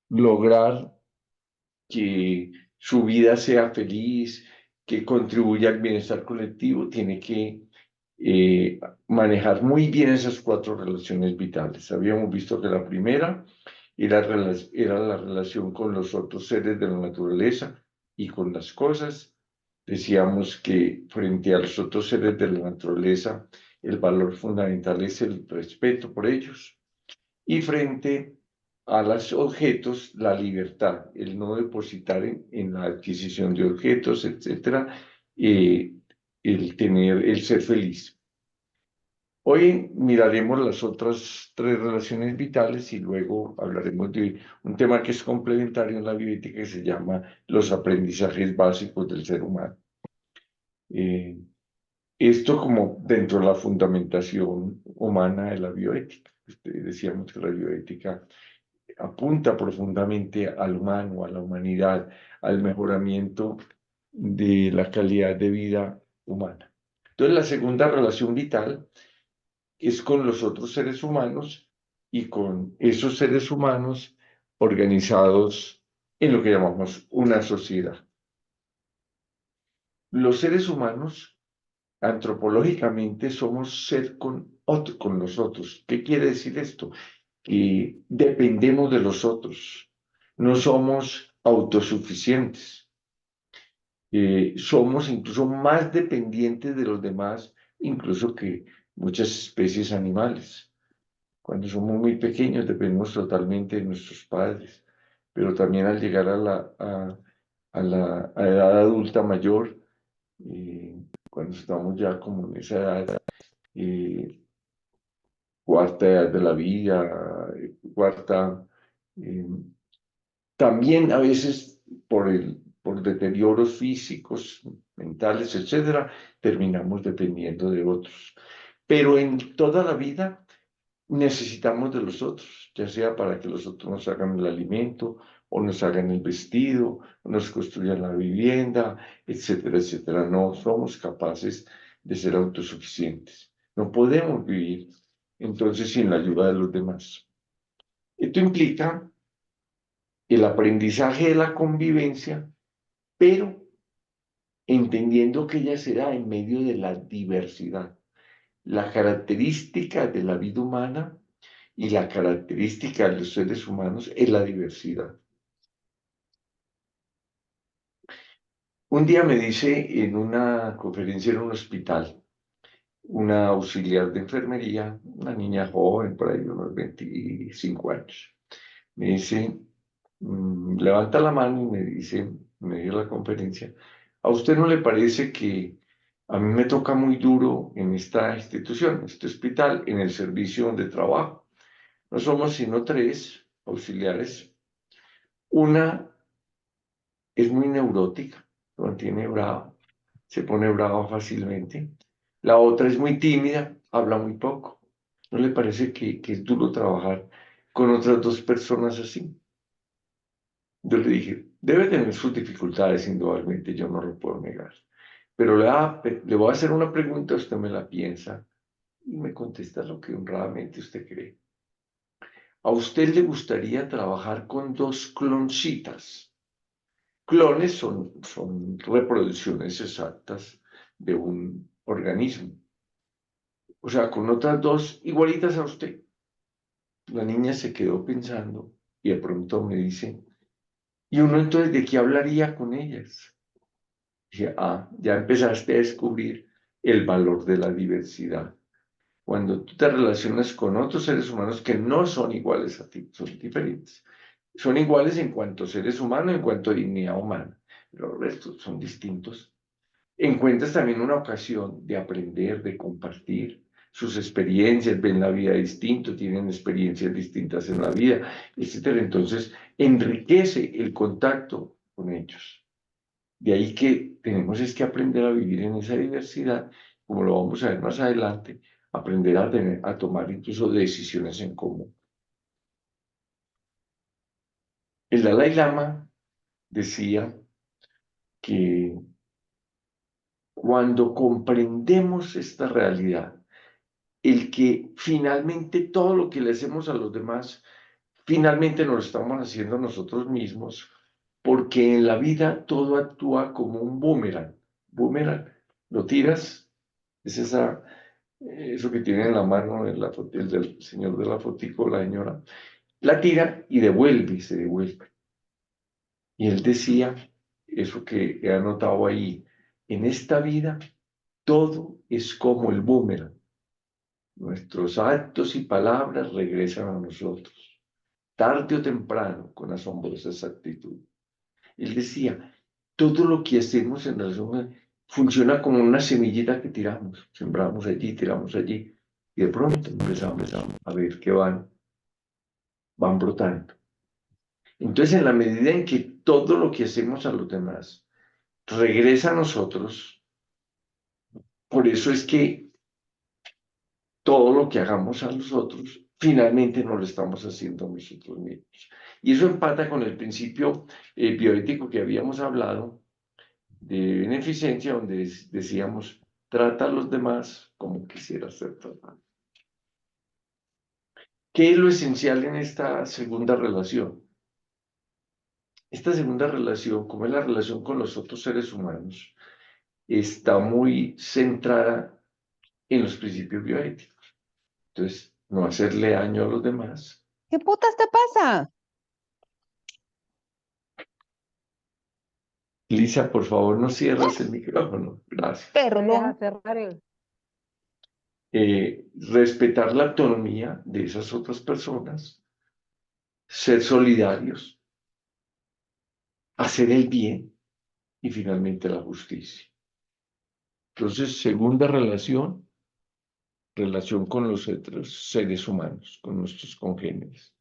lograr que su vida sea feliz, que contribuya al bienestar colectivo, tiene que manejar muy bien esas cuatro relaciones vitales. Habíamos visto que la primera era la relación con los otros seres de la naturaleza y con las cosas. Decíamos que frente a los otros seres de la naturaleza, el valor fundamental es el respeto por ellos. Y frente a los objetos, la libertad, el no depositar en la adquisición de objetos, etcétera, eh, el ser feliz. Hoy miraremos las otras tres relaciones vitales y luego hablaremos de un tema que es complementario en la bioética que se llama los aprendizajes básicos del ser humano. Eh, Esto como dentro de la fundamentación humana de la bioética. Decíamos que la bioética apunta profundamente al humano, a la humanidad, al mejoramiento de la calidad de vida humana. Entonces, la segunda relación vital es con los otros seres humanos y con esos seres humanos organizados en lo que llamamos una sociedad. Los seres humanos, antropológicamente, somos ser con los otros. ¿Qué quiere decir esto? Que dependemos de los otros, no somos autosuficientes, somos incluso más dependientes de los demás, incluso que muchas especies animales. Cuando somos muy pequeños dependemos totalmente de nuestros padres, pero también al llegar a la edad adulta mayor, cuando estamos ya como en esa edad, eh, cuarta edad de la vida, cuarta, eh, también a veces por deterioros físicos, mentales, etcétera, terminamos dependiendo de otros. Pero en toda la vida necesitamos de los otros, ya sea para que los otros nos hagan el alimento, o nos hagan el vestido, o nos construyan la vivienda, etcétera, etcétera. No somos capaces de ser autosuficientes. No podemos vivir entonces sin la ayuda de los demás. Esto implica el aprendizaje de la convivencia, pero entendiendo que ella será en medio de la diversidad. La característica de la vida humana y la característica de los seres humanos es la diversidad. Un día me dice en una conferencia en un hospital, una auxiliar de enfermería, una niña joven, por ahí unos 25 años, me dice, levanta la mano y me dice, me dio la conferencia, ¿a usted no le parece que a mí me toca muy duro en esta institución, en este hospital, en el servicio donde trabajo? No somos sino tres auxiliares. Una es muy neurótica, lo mantiene bravo, se pone brava fácilmente. La otra es muy tímida, habla muy poco. ¿No le parece que es duro trabajar con otras dos personas así? Yo le dije, debe tener sus dificultades, indudablemente, yo no lo puedo negar. Pero le voy a hacer una pregunta, usted me la piensa y me contesta lo que honradamente usted cree. ¿A usted le gustaría trabajar con dos cloncitas? Clones son reproducciones exactas de un organismo. O sea, con otras dos igualitas a usted. La niña se quedó pensando y de pronto me dice, ¿y uno entonces de qué hablaría con ellas? Dije, ya empezaste a descubrir el valor de la diversidad. Cuando tú te relacionas con otros seres humanos que no son iguales a ti, son diferentes. Son iguales en cuanto a seres humanos, en cuanto a dignidad humana, pero los restos son distintos. Encuentras también una ocasión de aprender, de compartir sus experiencias, ven la vida distinto, tienen experiencias distintas en la vida, etcétera. Entonces, enriquece el contacto con ellos. De ahí que tenemos es que aprender a vivir en esa diversidad, como lo vamos a ver más adelante, aprender a tomar incluso decisiones en común. El Dalai Lama decía que cuando comprendemos esta realidad, el que finalmente todo lo que le hacemos a los demás finalmente nos lo estamos haciendo nosotros mismos, porque en la vida todo actúa como un boomerang. Boomerang, lo tiras, es eso que tiene en la mano el del señor de la fotico, la señora, la tira y devuelve, se devuelve. Y él decía, eso que he anotado ahí, en esta vida todo es como el boomerang. Nuestros actos y palabras regresan a nosotros, tarde o temprano, con asombrosa exactitud. Él decía, todo lo que hacemos en relación funciona como una semillita que tiramos, sembramos allí, tiramos allí, y de pronto empezamos a ver que van brotando. Entonces, en la medida en que todo lo que hacemos a los demás regresa a nosotros, por eso es que todo lo que hagamos a los otros, finalmente no lo estamos haciendo a nosotros mismos. Y eso empata con el principio bioético que habíamos hablado de beneficencia, donde decíamos, trata a los demás como quisieras ser tratado. ¿Qué es lo esencial en esta segunda relación? Esta segunda relación, como es la relación con los otros seres humanos, está muy centrada en los principios bioéticos. Entonces, no hacerle daño a los demás. ¿Qué putas te pasa? Lisa, por favor, no cierres el micrófono. Gracias. Perro, Me deja no. cerrar el... Respetar la autonomía de esas otras personas, ser solidarios, hacer el bien y finalmente la justicia. Entonces, segunda relación, relación con los otros seres humanos, con nuestros congéneres.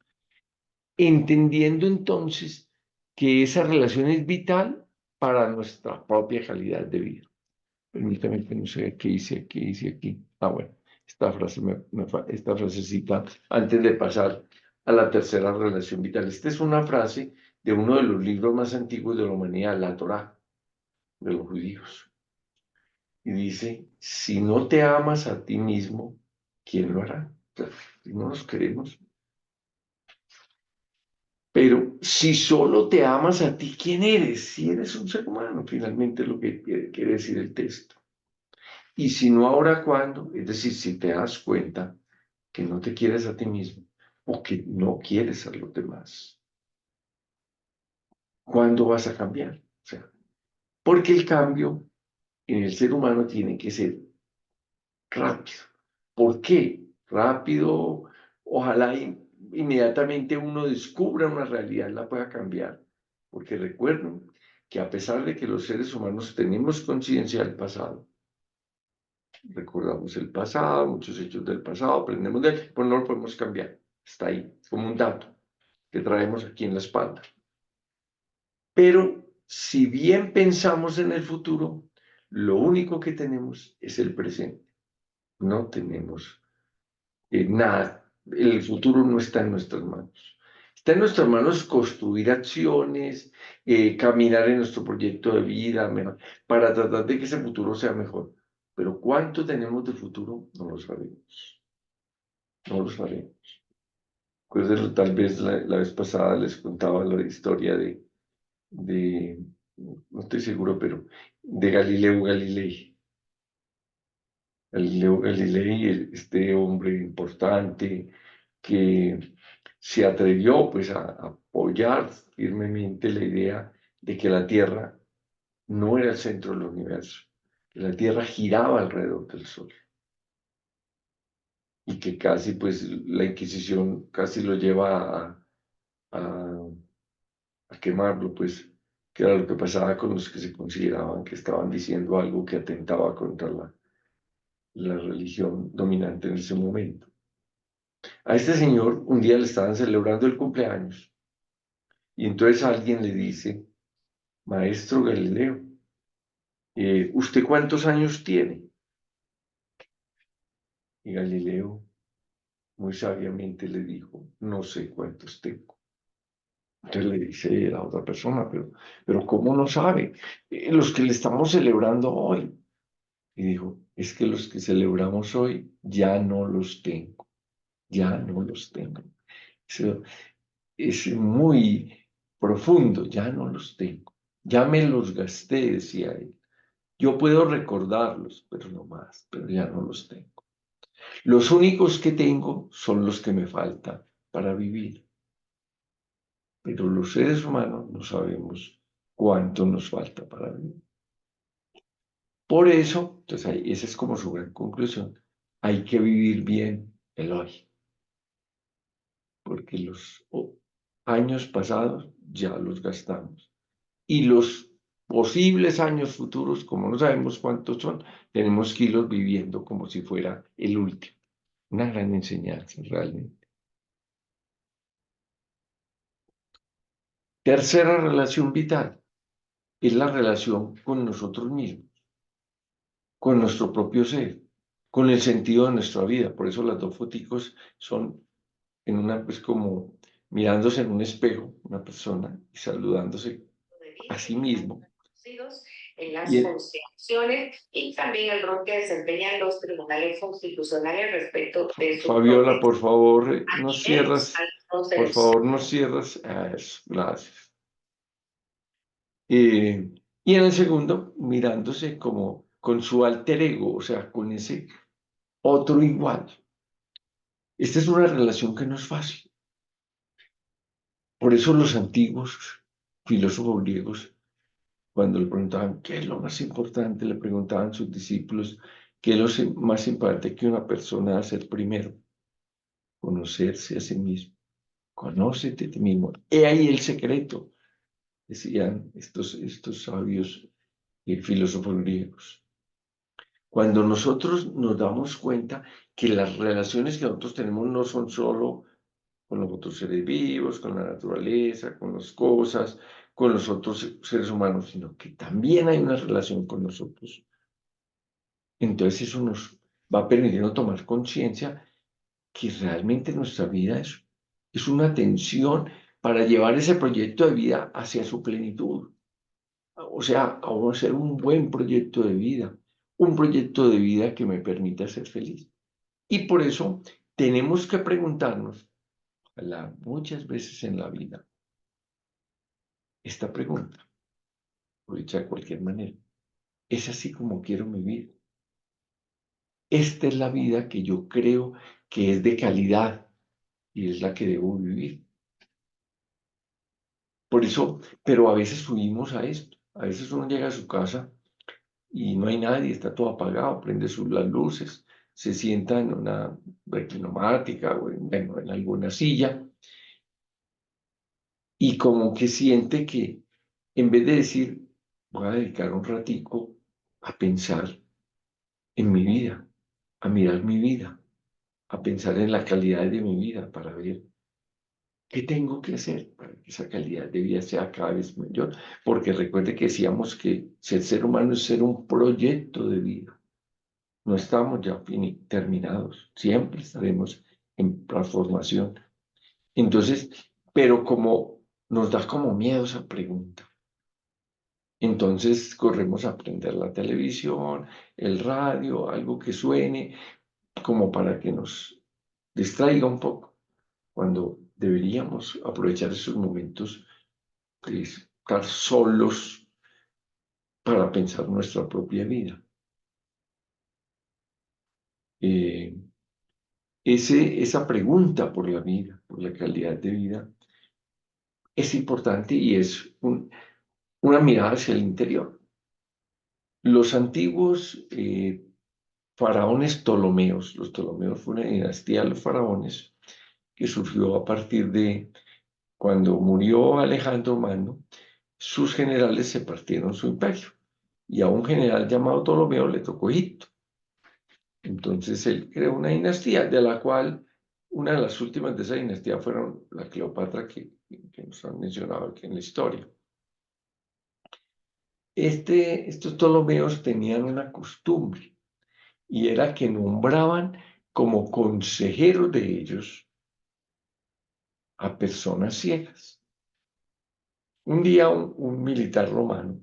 Entendiendo entonces que esa relación es vital para nuestra propia calidad de vida. Permítame que no sé qué hice aquí. Ah, bueno, esta frase, esta frasecita antes de pasar a la tercera relación vital. Esta es una frase de uno de los libros más antiguos de la humanidad, la Torá, de los judíos. Y dice, si no te amas a ti mismo, ¿quién lo hará? O sea, si no nos queremos. Pero si solo te amas a ti, ¿quién eres? Si eres un ser humano, finalmente es lo que quiere decir el texto. Y si no, ahora, ¿cuándo? Es decir, si te das cuenta que no te quieres a ti mismo o que no quieres a los demás, ¿cuándo vas a cambiar? O sea, porque el cambio en el ser humano tiene que ser rápido. ¿Por qué? Rápido, ojalá inmediatamente uno descubra una realidad, la pueda cambiar. Porque recuerden que a pesar de que los seres humanos tenemos conciencia del pasado, recordamos el pasado, muchos hechos del pasado, aprendemos de él, pues no lo podemos cambiar. Está ahí, como un dato que traemos aquí en la espalda. Pero si bien pensamos en el futuro, lo único que tenemos es el presente. No tenemos nada. El futuro no está en nuestras manos. Está en nuestras manos construir acciones, caminar en nuestro proyecto de vida para tratar de que ese futuro sea mejor. Pero ¿cuánto tenemos de futuro? No lo sabemos. No lo sabemos. Pues tal vez la vez pasada les contaba la historia de, no estoy seguro, pero de Galileo Galilei. Galileo Galilei, este hombre importante que se atrevió pues a apoyar firmemente la idea de que la Tierra no era el centro del universo, que la Tierra giraba alrededor del Sol y que casi pues la Inquisición casi lo lleva a, a quemarlo, pues que era lo que pasaba con los que se consideraban que estaban diciendo algo que atentaba contra la religión dominante en ese momento. A este señor un día le estaban celebrando el cumpleaños y entonces alguien le dice, Maestro Galileo, ¿usted cuántos años tiene? Y Galileo muy sabiamente le dijo, no sé cuántos tengo. Entonces le dice la otra persona, pero ¿cómo no sabe? Los que le estamos celebrando hoy. Y dijo, es que los que celebramos hoy ya no los tengo, ya no los tengo. es muy profundo, ya no los tengo, ya me los gasté, decía él. Yo puedo recordarlos, pero no más, pero ya no los tengo. Los únicos que tengo son los que me faltan para vivir, pero los seres humanos no sabemos cuánto nos falta para vivir. Por eso, entonces esa es como su gran conclusión, hay que vivir bien el hoy, porque los años pasados ya los gastamos y los posibles años futuros, como no sabemos cuántos son, tenemos que irlos viviendo como si fuera el último. Una gran enseñanza, realmente. Tercera relación vital es la relación con nosotros mismos, con nuestro propio ser, con el sentido de nuestra vida. Por eso las dos foticos son en una, pues como mirándose en un espejo, una persona y saludándose a sí mismo. En Y las funciones y también el rol que desempeñan los tribunales constitucionales respecto de su Fabiola, por favor, por procesos. favor, no cierras. Eso, gracias. Y en el segundo, mirándose como con su alter ego, o sea, con ese otro igual. Esta es una relación que no es fácil. Por eso los antiguos filósofos griegos, cuando le preguntaban qué es lo más importante, le preguntaban a sus discípulos qué es lo más importante que una persona hace primero, conocerse a sí mismo. Conócete a ti mismo. He ahí el secreto, decían estos sabios filósofos griegos. Cuando nosotros nos damos cuenta que las relaciones que nosotros tenemos no son solo con los otros seres vivos, con la naturaleza, con las cosas, con los otros seres humanos, sino que también hay una relación con nosotros. Entonces eso nos va permitiendo tomar conciencia que realmente nuestra vida es una tensión para llevar ese proyecto de vida hacia su plenitud. O sea, a hacer un buen proyecto de vida, un proyecto de vida que me permita ser feliz. Y por eso tenemos que preguntarnos, muchas veces en la vida, esta pregunta, o dicha de cualquier manera, ¿es así como quiero vivir? Esta es la vida que yo creo que es de calidad y es la que debo vivir. Por eso, pero a veces subimos a esto. A veces uno llega a su casa y no hay nadie, está todo apagado, prende las luces, se sienta en una reclinomática o bueno, en alguna silla y como que siente que en vez de decir, voy a dedicar un ratico a pensar en mi vida, a mirar mi vida, a pensar en la calidad de mi vida para ver qué tengo que hacer para que esa calidad de vida sea cada vez mayor. Porque recuerde que decíamos que el ser humano es ser un proyecto de vida. No estamos ya terminados, siempre estaremos en transformación. Entonces, pero como nos da como miedo esa pregunta, entonces corremos a prender la televisión, el radio, algo que suene, como para que nos distraiga un poco, cuando deberíamos aprovechar esos momentos de estar solos para pensar nuestra propia vida. Eh, esa pregunta por la vida, por la calidad de vida, es importante y es una mirada hacia el interior. Los antiguos faraones Ptolomeos, los Ptolomeos fue una dinastía de los faraones que surgió a partir de cuando murió Alejandro Magno, sus generales se partieron su imperio y a un general llamado Ptolomeo le tocó Egipto. Entonces él creó una dinastía de la cual una de las últimas de esa dinastía fueron la Cleopatra que nos han mencionado aquí en la historia. Estos Ptolomeos tenían una costumbre y era que nombraban como consejeros de ellos a personas ciegas. Un día un militar romano,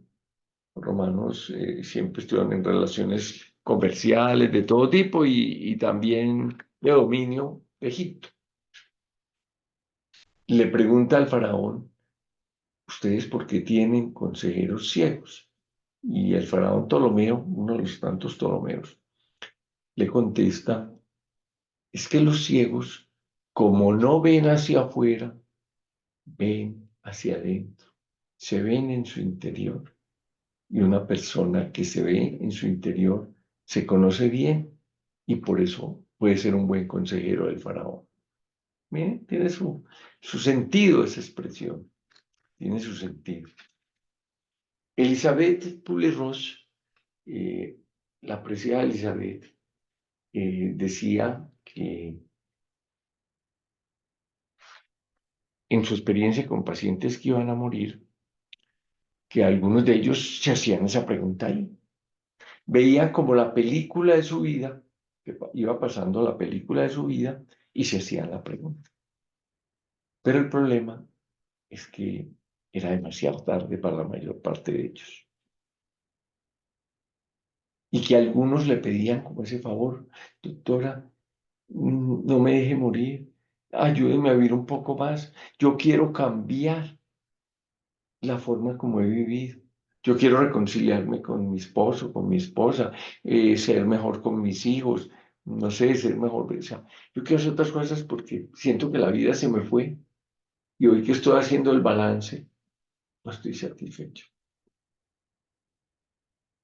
los romanos siempre estuvieron en relaciones comerciales de todo tipo y también de dominio de Egipto. le pregunta al faraón, ¿ustedes por qué tienen consejeros ciegos? Y el faraón Ptolomeo, uno de los tantos Ptolomeos, le contesta, es que los ciegos, como no ven hacia afuera, ven hacia adentro, se ven en su interior. Y una persona que se ve en su interior se conoce bien y por eso puede ser un buen consejero del faraón. Miren, tiene su sentido esa expresión, tiene su sentido. Elizabeth Kubler-Ross, eh, la apreciada Elizabeth, decía que en su experiencia con pacientes que iban a morir, que algunos de ellos se hacían esa pregunta ahí. Veían como la película de su vida, que iba pasando la película de su vida y se hacían la pregunta. Pero el problema es que era demasiado tarde para la mayor parte de ellos. Y que algunos le pedían como ese favor, doctora, no me deje morir, ayúdeme a vivir un poco más, yo quiero cambiar la forma como he vivido. Yo quiero reconciliarme con mi esposo, con mi esposa, ser mejor con mis hijos, no sé, ser mejor. O sea, yo quiero hacer otras cosas porque siento que la vida se me fue y hoy que estoy haciendo el balance, no estoy satisfecho.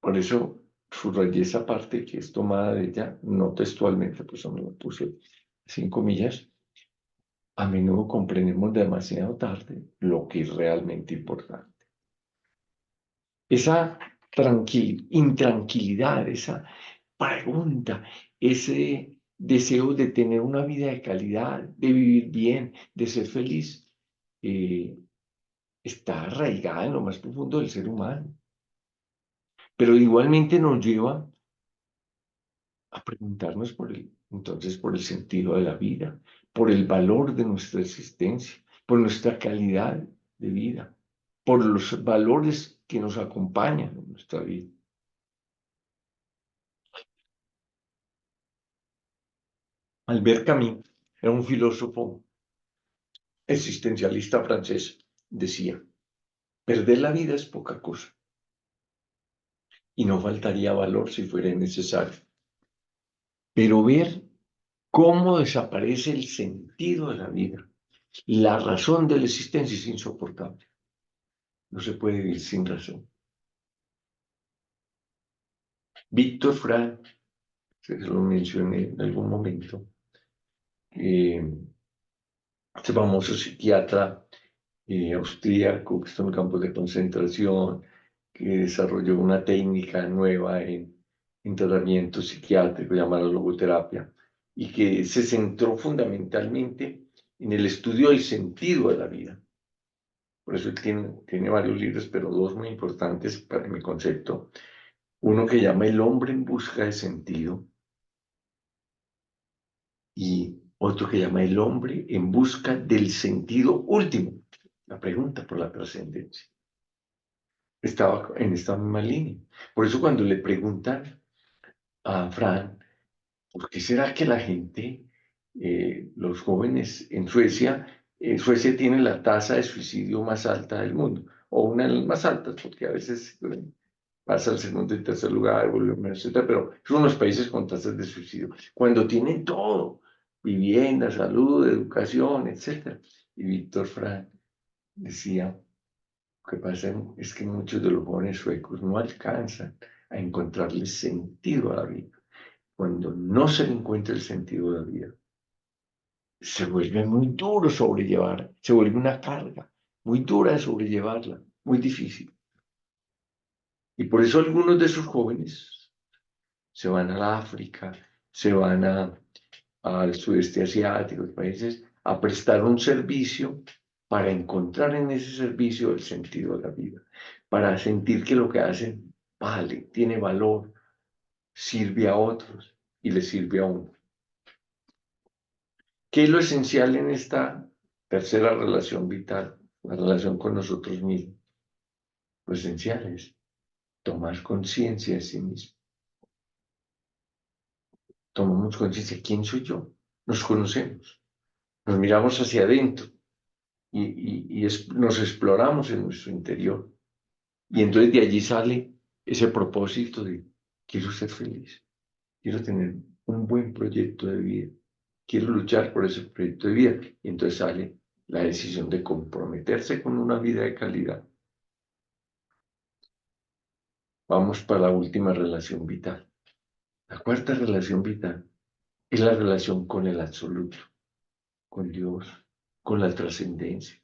Por eso subrayé esa parte que es tomada de ella, no textualmente, pues me lo puse 5 millas. A menudo comprendemos demasiado tarde lo que es realmente importante. Esa intranquilidad, esa pregunta, ese deseo de tener una vida de calidad, de vivir bien, de ser feliz, eh, está arraigada en lo más profundo del ser humano. Pero igualmente nos lleva a preguntarnos entonces por el sentido de la vida, por el valor de nuestra existencia, por nuestra calidad de vida, por los valores que nos acompañan en nuestra vida. Albert Camus era un filósofo existencialista francés. Decía, perder la vida es poca cosa y no faltaría valor si fuera necesario. Pero ver cómo desaparece el sentido de la vida, la razón de la existencia es insoportable. No se puede vivir sin razón. Víctor Frank, se lo mencioné en algún momento, este famoso psiquiatra austríaco que está en campos de concentración, que desarrolló una técnica nueva en tratamiento psiquiátrico llamada logoterapia y que se centró fundamentalmente en el estudio del sentido de la vida. Por eso él tiene varios libros, pero dos muy importantes para mi concepto. Uno que llama El hombre en busca de sentido y otro que llama El hombre en busca del sentido último, la pregunta por la trascendencia. Estaba en esta misma línea. Por eso cuando le preguntan a Fran, ¿por qué será que la gente, los jóvenes en Suecia tiene la tasa de suicidio más alta del mundo, o una de las más altas, porque a veces pasa al segundo y tercer lugar, etcétera, pero son unos países con tasas de suicidio, cuando tienen todo, vivienda, salud, educación, etcétera. Y Víctor Frank decía, lo que pasa es que muchos de los jóvenes suecos no alcanzan a encontrarle sentido a la vida. Cuando no se le encuentra el sentido de la vida, se vuelve muy duro sobrellevar, se vuelve una carga muy dura de sobrellevarla, muy difícil. Y por eso algunos de esos jóvenes se van a la África, se van al sudeste asiático, países, a prestar un servicio para encontrar en ese servicio el sentido de la vida, para sentir que lo que hacen vale, tiene valor, sirve a otros y le sirve a uno. ¿Qué es lo esencial en esta tercera relación vital, la relación con nosotros mismos? Lo esencial es tomar conciencia de sí mismo. Tomamos conciencia, ¿quién soy yo? Nos conocemos, nos miramos hacia adentro nos exploramos en nuestro interior. Y entonces de allí sale ese propósito de quiero ser feliz, quiero tener un buen proyecto de vida, quiero luchar por ese proyecto de vida. Y entonces sale la decisión de comprometerse con una vida de calidad. Vamos para la última relación vital. La cuarta relación vital es la relación con el absoluto, con Dios, con la trascendencia.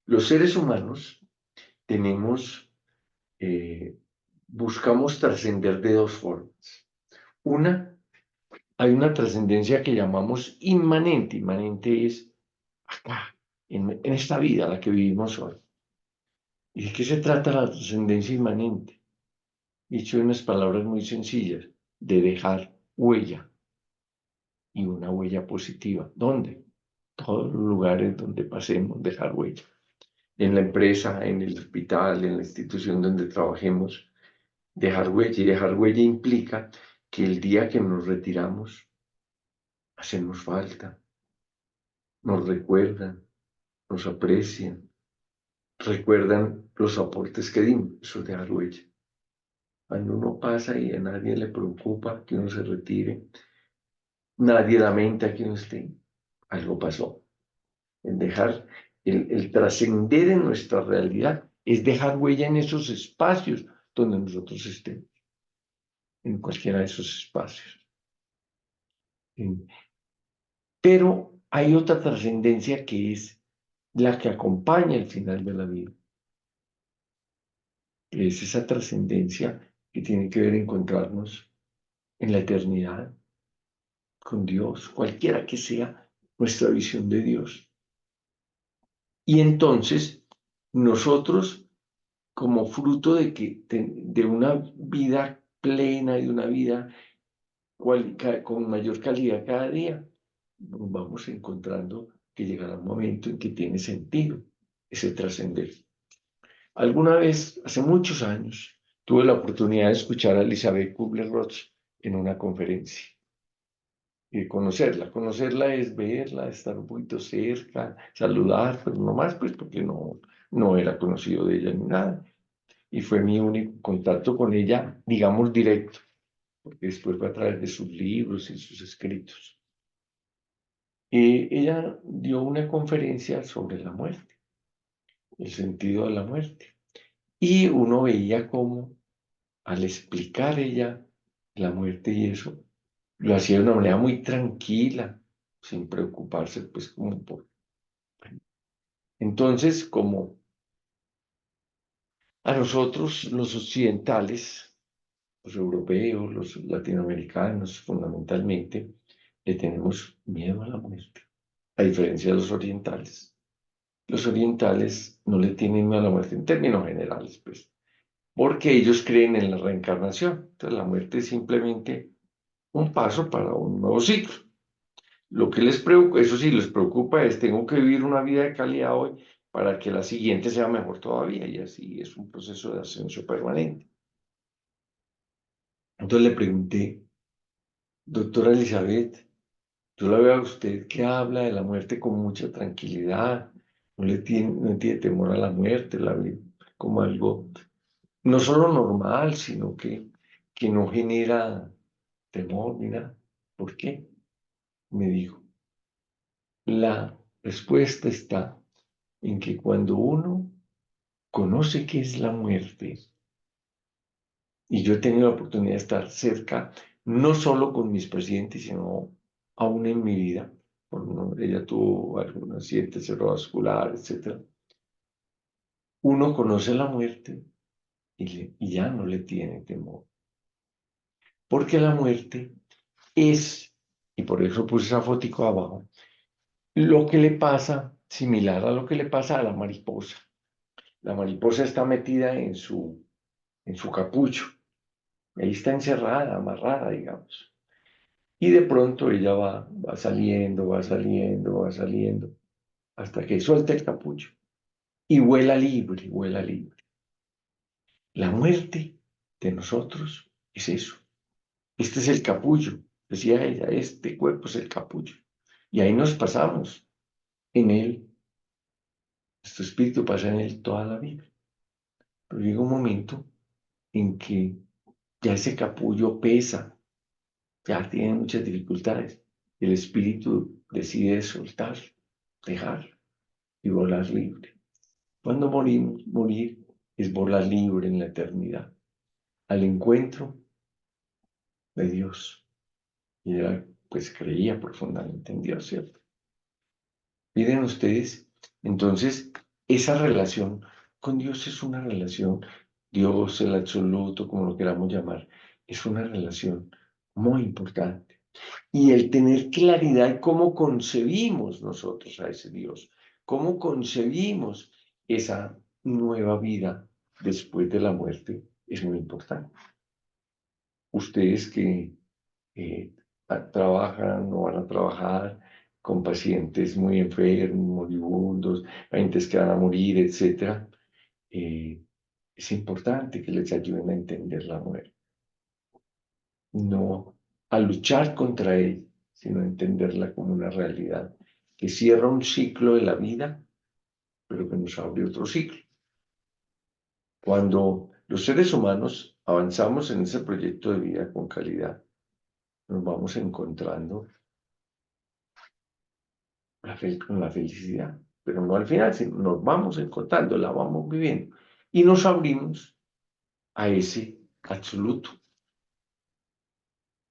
Los seres humanos tenemos, buscamos trascender de dos formas. Una, hay una trascendencia que llamamos inmanente. Inmanente es acá, en esta vida, la que vivimos hoy. ¿Y de qué se trata la trascendencia inmanente? Dicho en unas palabras muy sencillas, de dejar huella, y una huella positiva. ¿Dónde? Todos los lugares donde pasemos, dejar huella. En la empresa, en el hospital, en la institución donde trabajemos, dejar huella. Y dejar huella implica que el día que nos retiramos, hacemos falta, nos recuerdan, nos aprecian, recuerdan los aportes que dimos. Eso es dejar huella. Cuando uno pasa y a nadie le preocupa que uno se retire, nadie lamenta que uno esté, algo pasó. El dejar, el trascender en nuestra realidad es dejar huella en esos espacios donde nosotros estemos, en cualquiera de esos espacios. Pero hay otra trascendencia que es la que acompaña el final de la vida. Es esa trascendencia que tiene que ver encontrarnos en la eternidad con Dios, cualquiera que sea nuestra visión de Dios. Y entonces nosotros, como fruto de una vida plena, de una vida con mayor calidad cada día, nos vamos encontrando que llegará un momento en que tiene sentido ese trascender. Alguna vez, hace muchos años, tuve la oportunidad de escuchar a Elizabeth Kubler-Ross en una conferencia y de conocerla. Conocerla es verla, estar un poquito cerca, saludar, pero no más, pues porque no era conocido de ella ni nada. Y fue mi único contacto con ella, digamos, directo, porque después fue a través de sus libros y sus escritos. Ella dio una conferencia sobre la muerte, el sentido de la muerte. Y uno veía cómo, al explicar ella la muerte y eso, lo hacía de una manera muy tranquila, sin preocuparse, pues, como por... Entonces, como a nosotros, los occidentales, los europeos, los latinoamericanos, fundamentalmente, le tenemos miedo a la muerte, a diferencia de los orientales. Los orientales no le tienen miedo a la muerte en términos generales, pues, porque ellos creen en la reencarnación. Entonces, la muerte es simplemente un paso para un nuevo ciclo. Lo que les preocupa, eso sí, les preocupa es, tengo que vivir una vida de calidad hoy para que la siguiente sea mejor todavía, y así es un proceso de ascenso permanente. Entonces le pregunté, doctora Elizabeth, yo la veo a usted que habla de la muerte con mucha tranquilidad, no tiene temor a la muerte, la ve como algo no solo normal, sino que no genera temor ni nada. ¿Por qué? Me dijo, la respuesta está en que cuando uno conoce qué es la muerte, y yo he tenido la oportunidad de estar cerca, no solo con mis pacientes, sino aún en mi vida, ella tuvo algún accidente cerebrovascular, etc. Uno conoce la muerte y ya no le tiene temor, porque la muerte es, y por eso puse esa fotico abajo, lo que le pasa, similar a lo que le pasa a la mariposa. La mariposa está metida en su capucho, ahí está encerrada, amarrada, digamos. Y de pronto ella va saliendo, va saliendo, va saliendo, hasta que suelta el capucho y vuela libre, vuela libre. La muerte de nosotros es eso. Este es el capullo, decía ella, este cuerpo es el capullo. Y ahí nos pasamos. en Él, nuestro espíritu pasa en Él toda la vida. Pero llega un momento en que ya ese capullo pesa, ya tiene muchas dificultades. El espíritu decide soltar, dejar y volar libre. Cuando morimos, morir es volar libre en la eternidad, al encuentro de Dios. Y ella, pues, creía profundamente en Dios, ¿cierto? Miren ustedes, entonces, esa relación con Dios es una relación, Dios, el absoluto, como lo queramos llamar, es una relación muy importante. Y el tener claridad de cómo concebimos nosotros a ese Dios, cómo concebimos esa nueva vida después de la muerte, es muy importante. Ustedes que eh, trabajan o van a trabajar con pacientes muy enfermos, moribundos, pacientes que van a morir, etc., es importante que les ayuden a entender la muerte. No a luchar contra ella, sino a entenderla como una realidad que cierra un ciclo de la vida, pero que nos abre otro ciclo. Cuando los seres humanos avanzamos en ese proyecto de vida con calidad, nos vamos encontrando con la felicidad, pero no al final, sino nos vamos encontrando, la vamos viviendo y nos abrimos a ese absoluto.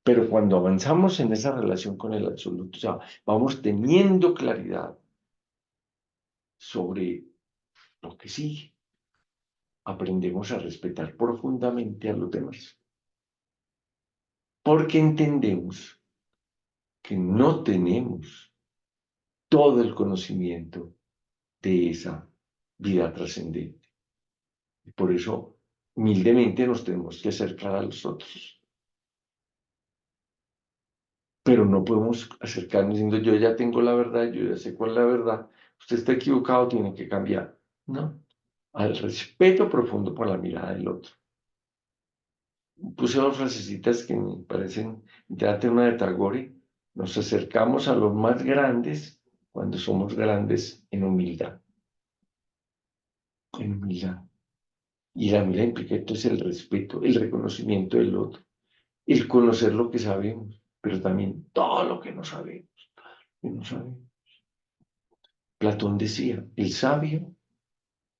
Pero cuando avanzamos en esa relación con el absoluto, o sea, vamos teniendo claridad sobre lo que sigue, aprendemos a respetar profundamente a los demás, porque entendemos que no tenemos todo el conocimiento de esa vida trascendente. Y por eso, humildemente, nos tenemos que acercar a los otros. Pero no podemos acercarnos diciendo, yo ya tengo la verdad, yo ya sé cuál es la verdad, usted está equivocado, tiene que cambiar. No, al respeto profundo por la mirada del otro. Puse dos frasecitas que me parecen, trate una de Tagore, nos acercamos a los más grandes cuando somos grandes en humildad. En humildad. Y la humildad implica entonces el respeto, el reconocimiento del otro, el conocer lo que sabemos, pero también todo lo que no sabemos, que no sabemos. Platón decía, el sabio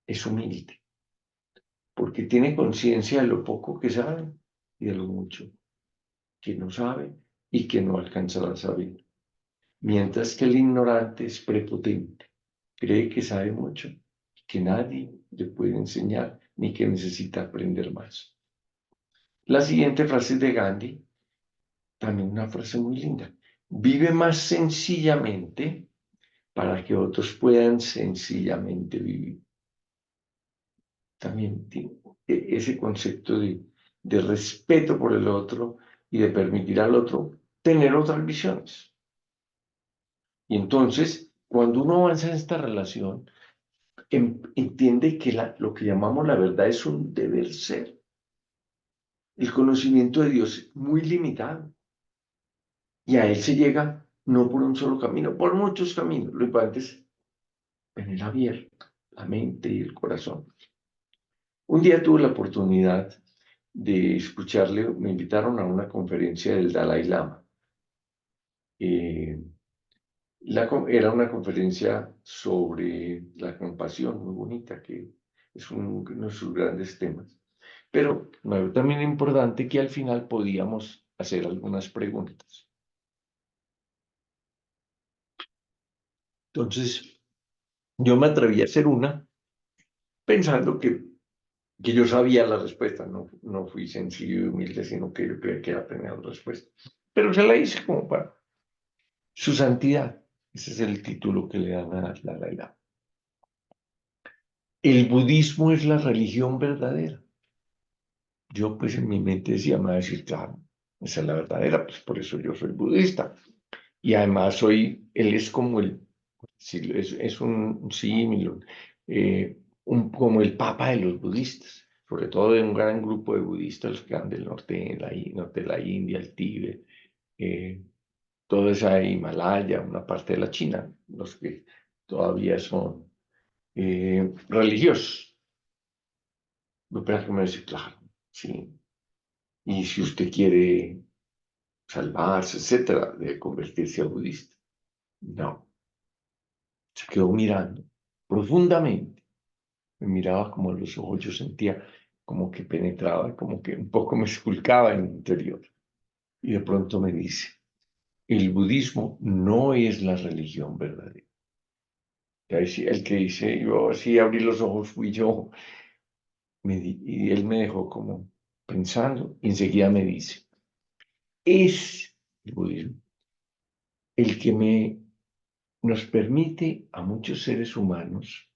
es humilde, porque tiene conciencia de lo poco que sabe y de lo mucho que no sabe y que no alcanzará a saber. Mientras que el ignorante es prepotente, cree que sabe mucho, que nadie le puede enseñar ni que necesita aprender más. La siguiente frase es de Gandhi, también una frase muy linda. Vive más sencillamente para que otros puedan sencillamente vivir. También tiene ese concepto de respeto por el otro y de permitir al otro tener otras visiones. Y entonces, cuando uno avanza en esta relación, entiende que lo que llamamos la verdad es un deber ser. El conocimiento de Dios es muy limitado y a Él se llega no por un solo camino, por muchos caminos. Lo importante es tener abierto la mente y el corazón. Un día tuve la oportunidad de escucharle, me invitaron a una conferencia del Dalai Lama. Eh, Era una conferencia sobre la compasión, muy bonita, que es uno de sus grandes temas. Pero también importante que al final podíamos hacer algunas preguntas. Entonces, yo me atreví a hacer una pensando que yo sabía la respuesta, no fui sencillo y humilde, sino que yo creía que era tener la respuesta. Pero se la hice como para su santidad. Ese es el título que le dan a la Dalai Lama. El budismo es la religión verdadera. Yo pues en mi mente decía, me va a decir, claro, esa es la verdadera, pues por eso yo soy budista. Y además él es como es un símil, como el papa de los budistas, sobre todo de un gran grupo de budistas, los que van del norte de la India, el Tíbet, toda esa Himalaya, una parte de la China, los que todavía son religiosos. Lo primero que me dice, claro, sí. Y si usted quiere salvarse, etcétera, de convertirse a budista. No, se quedó mirando profundamente. Me miraba como a los ojos, yo sentía como que penetraba, como que un poco me esculcaba en el interior. Y de pronto me dice, el budismo no es la religión verdadera. Y ahí sí, el que dice, yo así abrí los ojos fui yo. Y él me dejó como pensando y enseguida me dice, es el budismo el que nos permite a muchos seres humanos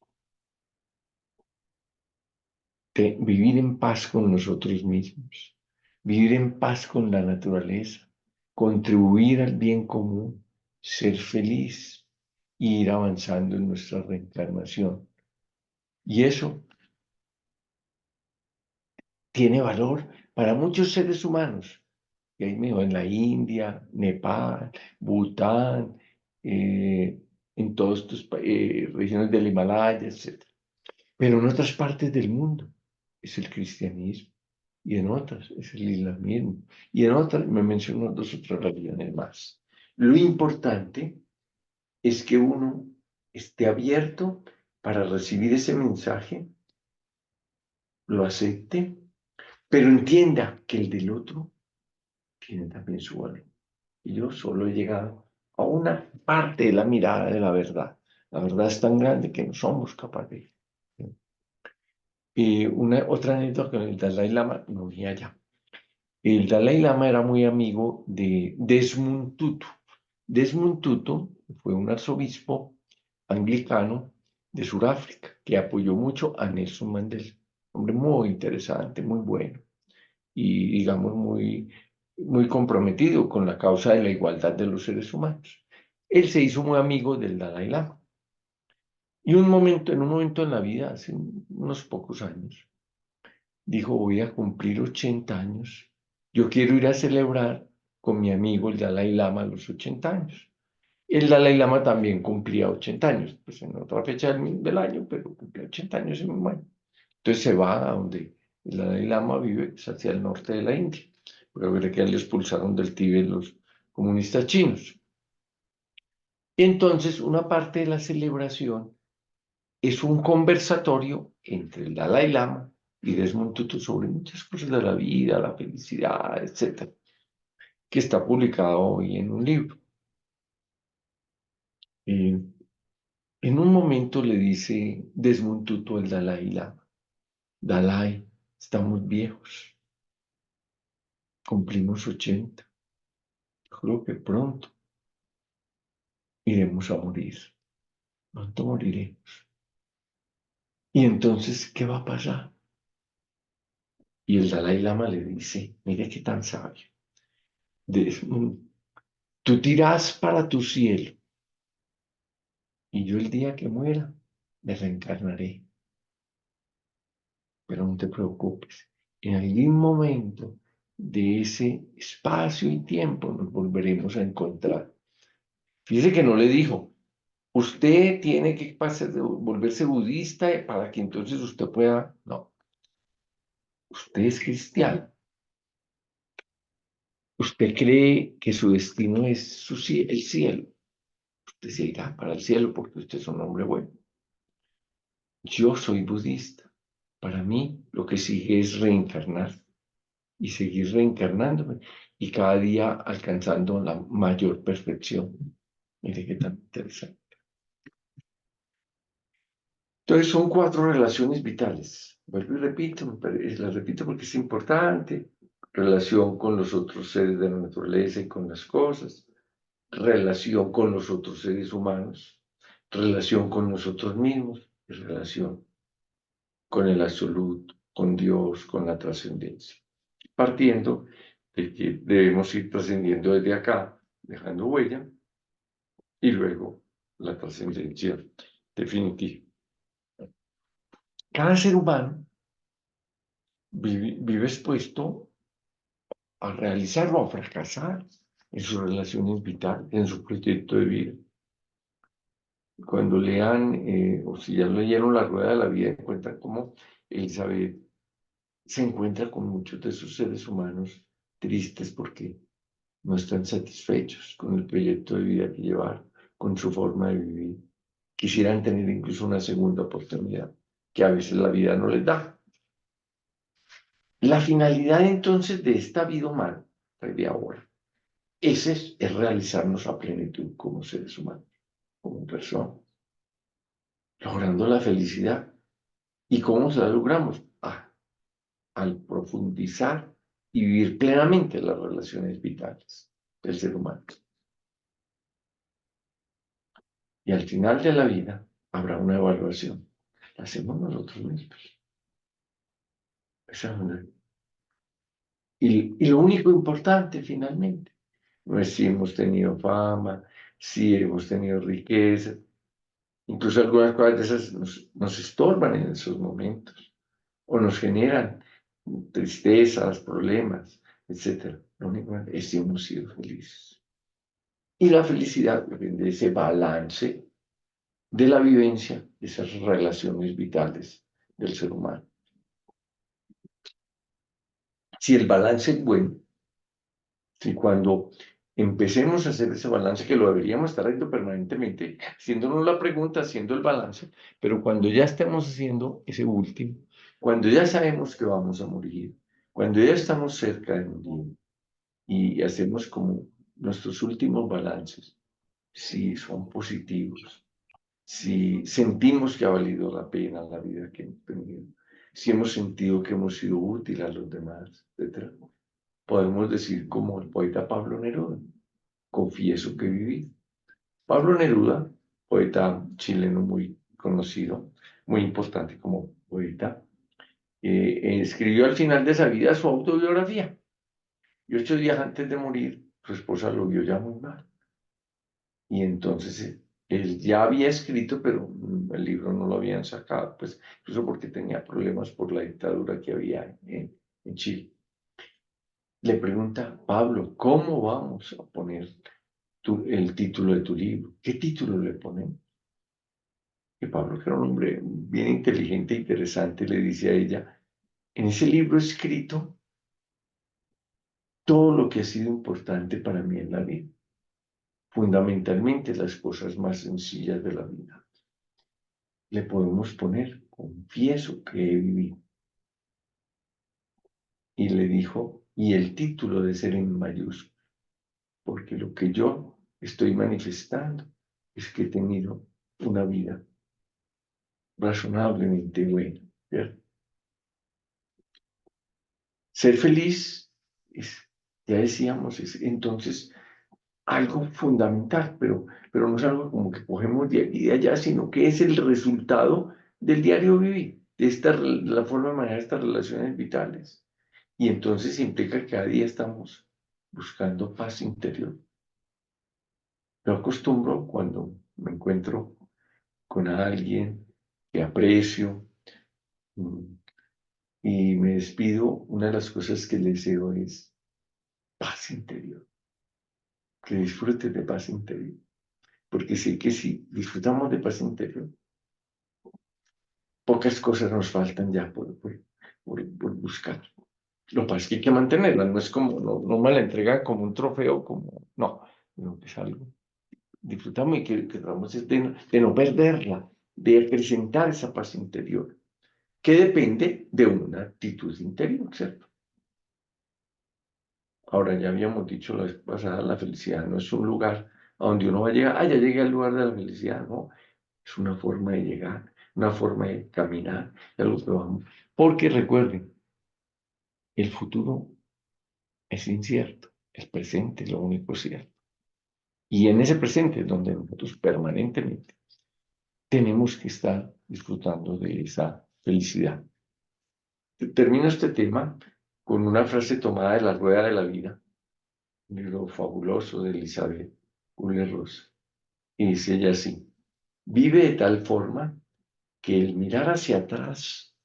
vivir en paz con nosotros mismos, vivir en paz con la naturaleza, contribuir al bien común, ser feliz e ir avanzando en nuestra reencarnación. Y eso tiene valor para muchos seres humanos. Y ahí me dijo, en la India, Nepal, Bután, en todas estas regiones del Himalaya, etc. Pero en otras partes del mundo es el cristianismo, y en otras es el islamismo, y en otras me mencionó dos otras religiones más. Lo importante es que uno esté abierto para recibir ese mensaje, lo acepte, pero entienda que el del otro tiene también su valor. Y yo solo he llegado a una parte de la mirada de la verdad. La verdad es tan grande que no somos capaces de ir. Y otra anécdota con el Dalai Lama, no vi allá. El Dalai Lama era muy amigo de Desmond Tutu. Desmond Tutu fue un arzobispo anglicano de Sudáfrica que apoyó mucho a Nelson Mandela. Hombre muy interesante, muy bueno y, digamos, muy comprometido con la causa de la igualdad de los seres humanos. Él se hizo muy amigo del Dalai Lama. Y en un momento en la vida, hace unos pocos años, dijo, voy a cumplir 80 años. Yo quiero ir a celebrar con mi amigo el Dalai Lama los 80 años. El Dalai Lama también cumplía 80 años, pues en otra fecha del año, pero cumplía 80 años en un año. Entonces se va a donde el Dalai Lama vive, es hacia el norte de la India. Pero veré que le expulsaron del Tíbet los comunistas chinos. Entonces, una parte de la celebración es un conversatorio entre el Dalai Lama y Desmond Tutu sobre muchas cosas de la vida, la felicidad, etcétera, que está publicado hoy en un libro. En un momento le dice Desmond Tutu al Dalai Lama, Dalai, estamos viejos, cumplimos 80, yo creo que pronto iremos a morir, pronto moriremos. Y entonces, ¿qué va a pasar? Y el Dalai Lama le dice, mire qué tan sabio, tú te irás para tu cielo y yo el día que muera me reencarnaré, pero no te preocupes, en algún momento de ese espacio y tiempo nos volveremos a encontrar. Fíjese que no le dijo, usted tiene que volverse budista para que entonces usted pueda, no, usted es cristiano. Usted cree que su destino es el cielo. Usted se irá para el cielo porque usted es un hombre bueno. Yo soy budista. Para mí lo que sigue es reencarnar y seguir reencarnándome y cada día alcanzando la mayor perfección. Mire qué tan interesante. Entonces son 4 relaciones vitales. Vuelvo y repito, las repito porque es importante. Relación con los otros seres de la naturaleza y con las cosas. Relación con los otros seres humanos. Relación con nosotros mismos y relación con el absoluto, con Dios, con la trascendencia. Partiendo de que debemos ir trascendiendo desde acá, dejando huella, y luego la trascendencia definitiva. Cada ser humano vive expuesto a realizar o a fracasar en sus relaciones vitales, en su proyecto de vida. Cuando lean, o si ya leyeron La Rueda de la Vida, encuentran cómo Elizabeth se encuentra con muchos de esos seres humanos tristes porque no están satisfechos con el proyecto de vida que llevar, con su forma de vivir. Quisieran tener incluso una segunda oportunidad, que a veces la vida no les da. La finalidad entonces de esta vida humana, de ahora, es realizarnos a plenitud como seres humanos, como personas, logrando la felicidad. ¿Y cómo se la logramos? Al profundizar y vivir plenamente las relaciones vitales del ser humano. Y al final de la vida habrá una evaluación. La hacemos nosotros mismos. Y lo único importante finalmente no es si hemos tenido fama, si hemos tenido riqueza. Incluso algunas cosas de esas nos estorban en esos momentos o nos generan tristezas, problemas, etc. Lo único es si hemos sido felices. Y la felicidad depende de ese balance de la vivencia de esas relaciones vitales del ser humano. Si el balance es bueno, si cuando empecemos a hacer ese balance, que lo deberíamos estar haciendo permanentemente, haciéndonos la pregunta, haciendo el balance, pero cuando ya estemos haciendo ese último, cuando ya sabemos que vamos a morir, cuando ya estamos cerca de morir y hacemos como nuestros últimos balances, si son positivos, si sentimos que ha valido la pena la vida que hemos tenido, si hemos sentido que hemos sido útiles a los demás, etc., podemos decir como el poeta Pablo Neruda, confieso que viví. Pablo Neruda, poeta chileno muy conocido, muy importante como poeta, escribió al final de esa vida su autobiografía. Y 8 días antes de morir, su esposa lo vio ya muy mal. Y entonces él ya había escrito, pero el libro no lo habían sacado, pues incluso porque tenía problemas por la dictadura que había en Chile. Le pregunta, Pablo, ¿cómo vamos a poner el título de tu libro? ¿Qué título le ponemos? Y Pablo, que era un hombre bien inteligente e interesante, le dice a ella, en ese libro he escrito todo lo que ha sido importante para mí en la vida, fundamentalmente las cosas más sencillas de la vida. Le podemos poner, confieso que he vivido. Y le dijo, y el título de ser en mayúsculas, porque lo que yo estoy manifestando es que he tenido una vida razonablemente buena, ¿cierto? Ser feliz es, ya decíamos, es entonces algo fundamental, pero no es algo como que cogemos de aquí y de allá, sino que es el resultado del diario vivir, de la forma de manejar estas relaciones vitales. Y entonces implica que cada día estamos buscando paz interior. Yo acostumbro cuando me encuentro con alguien que aprecio y me despido, una de las cosas que le deseo es paz interior, que disfrutes de paz interior, porque sé que si disfrutamos de paz interior, pocas cosas nos faltan ya por buscar. Lo que pasa es que hay que mantenerla, no es como, no me la entregan como un trofeo, como, no, es algo. Disfrutamos y que tratamos de no perderla, de acrecentar esa paz interior, que depende de una actitud interior, ¿cierto? Ahora, ya habíamos dicho la vez pasada, la felicidad no es un lugar a donde uno va a llegar, ya llegué al lugar de la felicidad, no, es una forma de llegar, una forma de caminar, a lo que vamos. Porque recuerden, el futuro es incierto, el presente es lo único cierto. Y en ese presente es donde nosotros permanentemente tenemos que estar disfrutando de esa felicidad. Termino este tema con una frase tomada de La Rueda de la Vida, un libro fabuloso de Elizabeth Kubler-Ross. Y dice ella así, vive de tal forma que el mirar hacia atrás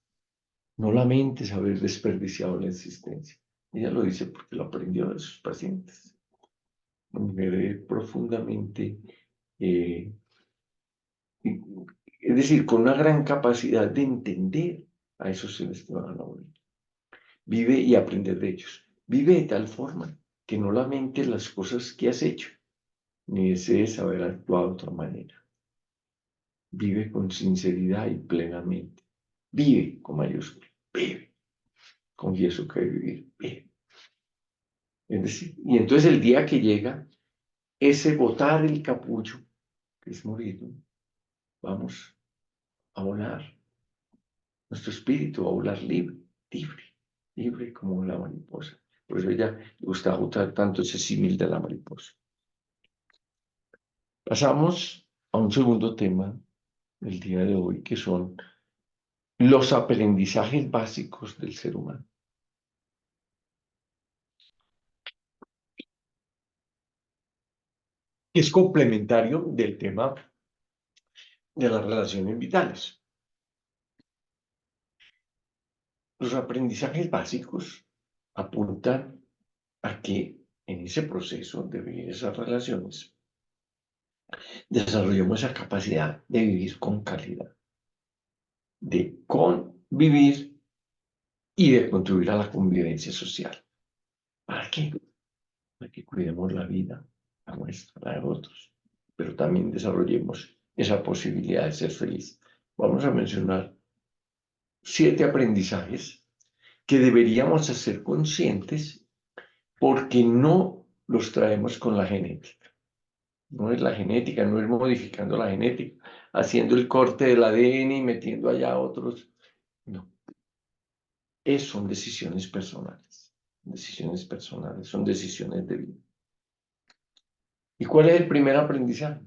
no lamentes haber desperdiciado la existencia. Ella lo dice porque lo aprendió de sus pacientes. Una mujer profundamente es decir, con una gran capacidad de entender a esos seres que van a morir. Vive y aprender de ellos. Vive de tal forma que no lamentes las cosas que has hecho, ni desees haber actuado de otra manera. Vive con sinceridad y plenamente. Vive con mayúscula. Vive. Confieso que vivir. Vive. Es decir, y entonces el día que llega, ese botar el capullo, que es morir, ¿no? Vamos a volar. Nuestro espíritu va a volar libre, libre, libre como la mariposa. Por eso ella le gusta usar tanto ese símil de la mariposa. Pasamos a un segundo tema del día de hoy, que son los aprendizajes básicos del ser humano. Es complementario del tema de las relaciones vitales. Los aprendizajes básicos apuntan a que en ese proceso de vivir esas relaciones desarrollemos esa capacidad de vivir con calidad, de convivir y de contribuir a la convivencia social. ¿Para qué? Para que cuidemos la vida, la nuestra, la de otros, pero también desarrollemos esa posibilidad de ser feliz. Vamos a mencionar 7 aprendizajes que deberíamos hacer conscientes porque no los traemos con la genética. No es la genética, no es modificando la genética, haciendo el corte del ADN y metiendo allá otros. No. Son decisiones personales. Decisiones personales, son decisiones de vida. ¿Y cuál es el primer aprendizaje?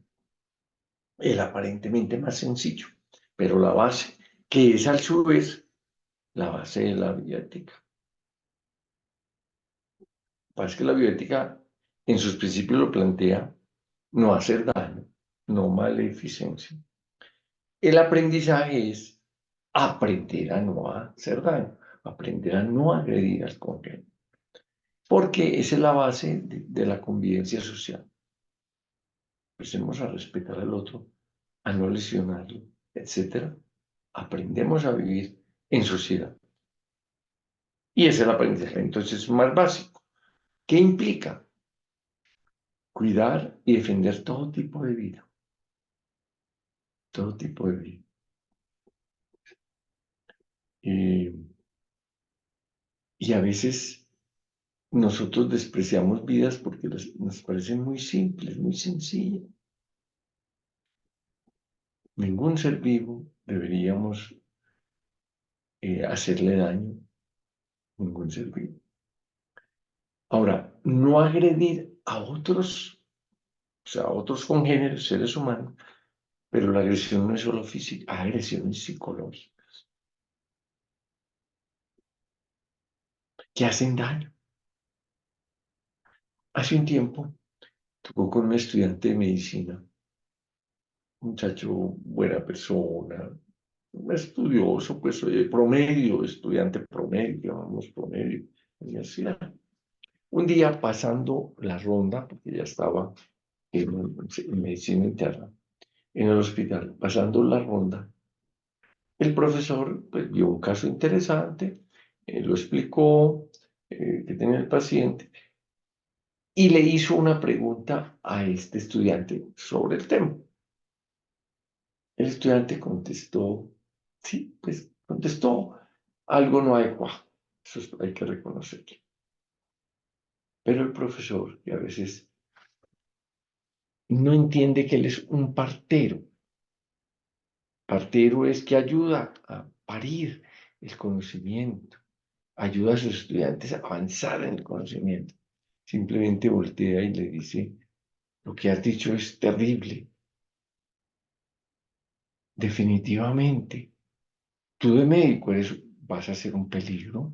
El aparentemente más sencillo, pero la base, que es a su vez la base de la bioética. Pasa que la bioética en sus principios lo plantea no hacer daño, no maleficencia. El aprendizaje es aprender a no hacer daño, aprender a no agredir al cónyuge, porque esa es la base de la convivencia social. Empecemos a respetar al otro, a no lesionarlo, etc. Aprendemos a vivir en sociedad. Y ese es el aprendizaje entonces más básico. ¿Qué implica? Cuidar y defender todo tipo de vida. Todo tipo de vida. Y a veces nosotros despreciamos vidas porque nos parecen muy simples, muy sencillas. Ningún ser vivo deberíamos hacerle daño. Ningún ser vivo. Ahora, no agredir a otros, o sea, a otros congéneres, seres humanos, pero la agresión no es solo física, hay agresiones psicológicas que hacen daño. Hace un tiempo tocó con un estudiante de medicina, un muchacho, buena persona, estudioso, pues promedio, estudiante promedio, llamamos promedio, universidad. Un día pasando la ronda, porque ya estaba en medicina interna, en el hospital, pasando la ronda, el profesor pues, vio un caso interesante, lo explicó, que tenía el paciente, y le hizo una pregunta a este estudiante sobre el tema. El estudiante contestó, sí, pues contestó algo no adecuado, hay que reconocerlo. Pero el profesor, que a veces no entiende que él es un partero. Partero es que ayuda a parir el conocimiento, ayuda a sus estudiantes a avanzar en el conocimiento. Simplemente voltea y le dice, lo que has dicho es terrible. Definitivamente, tú de médico vas a ser un peligro.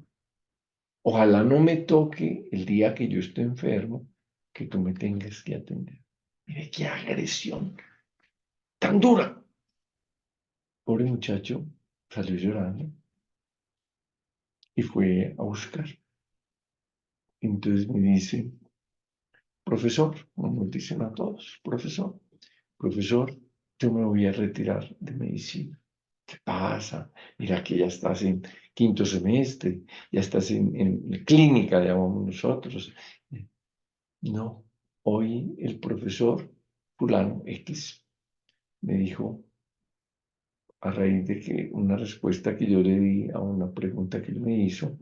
Ojalá no me toque el día que yo esté enfermo, que tú me tengas que atender. Mire qué agresión tan dura. Pobre muchacho salió llorando y fue a buscar. Entonces me dice, profesor, como nos dicen a todos, profesor, yo me voy a retirar de medicina. ¿Qué pasa? Mira que ya estás en quinto semestre, ya estás en clínica, llamamos nosotros. No, hoy el profesor fulano X me dijo, a raíz de que una respuesta que yo le di a una pregunta que él me hizo,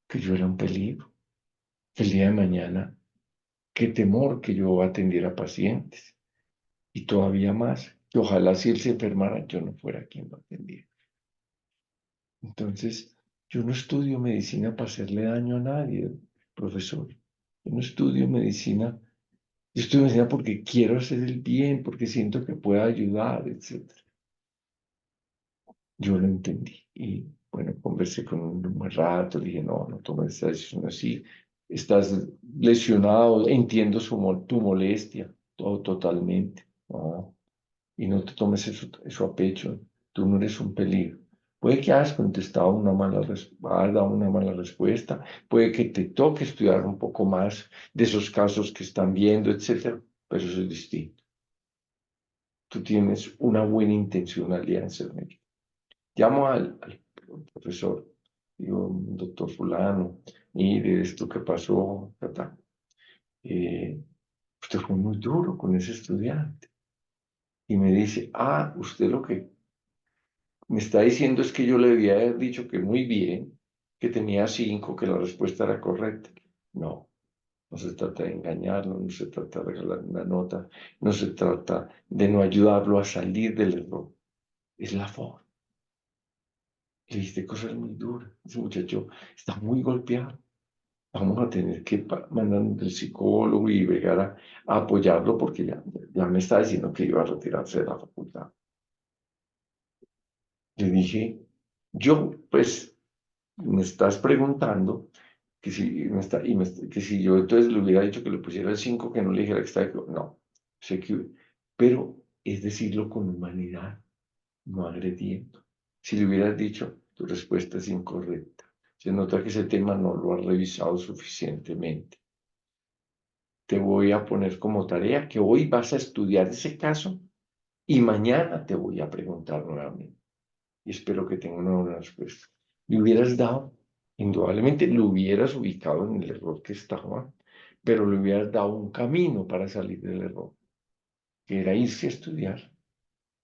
que yo era un peligro, que el día de mañana, qué temor que yo atendiera pacientes, y todavía más, que ojalá si él se enfermara, yo no fuera quien lo atendiera. Entonces, yo no estudio medicina para hacerle daño a nadie, profesor. Yo no estudio medicina, yo estudio medicina porque quiero hacer el bien, porque siento que pueda ayudar, etc. Yo lo entendí y, bueno, conversé con él un buen rato, le dije, no, no tomes esta decisión así, estás lesionado, entiendo tu molestia, todo totalmente, no, y no te tomes eso a pecho, tú no eres un peligro. Puede que hayas contestado hayas dado una mala respuesta, puede que te toque estudiar un poco más de esos casos que están viendo, etcétera, pero eso es distinto. Tú tienes una buena intencionalidad en ser médico. Llamo al profesor, digo, doctor fulano, mire esto que pasó, usted fue muy duro con ese estudiante. Y me dice, usted lo que me está diciendo es que yo le debía haber dicho que muy bien, que tenía 5, que la respuesta era correcta. No, no se trata de engañarlo, no se trata de regalar una nota, no se trata de no ayudarlo a salir del error. Es la forma. Le dijiste cosas muy duras. Ese muchacho está muy golpeado. Vamos a tener que mandar al psicólogo y llegar a apoyarlo porque ya me está diciendo que iba a retirarse de la facultad. Le dije, pues, me estás preguntando que si, que si yo entonces le hubiera dicho que le pusiera el 5, que no le dijera que está, no, sé que, pero es decirlo con humanidad, no agrediendo. Si le hubieras dicho, tu respuesta es incorrecta. Se nota que ese tema no lo has revisado suficientemente. Te voy a poner como tarea que hoy vas a estudiar ese caso y mañana te voy a preguntar nuevamente. Y espero que tenga una buena respuesta. Le hubieras dado, indudablemente lo hubieras ubicado en el error que estaba, pero le hubieras dado un camino para salir del error, que era irse a estudiar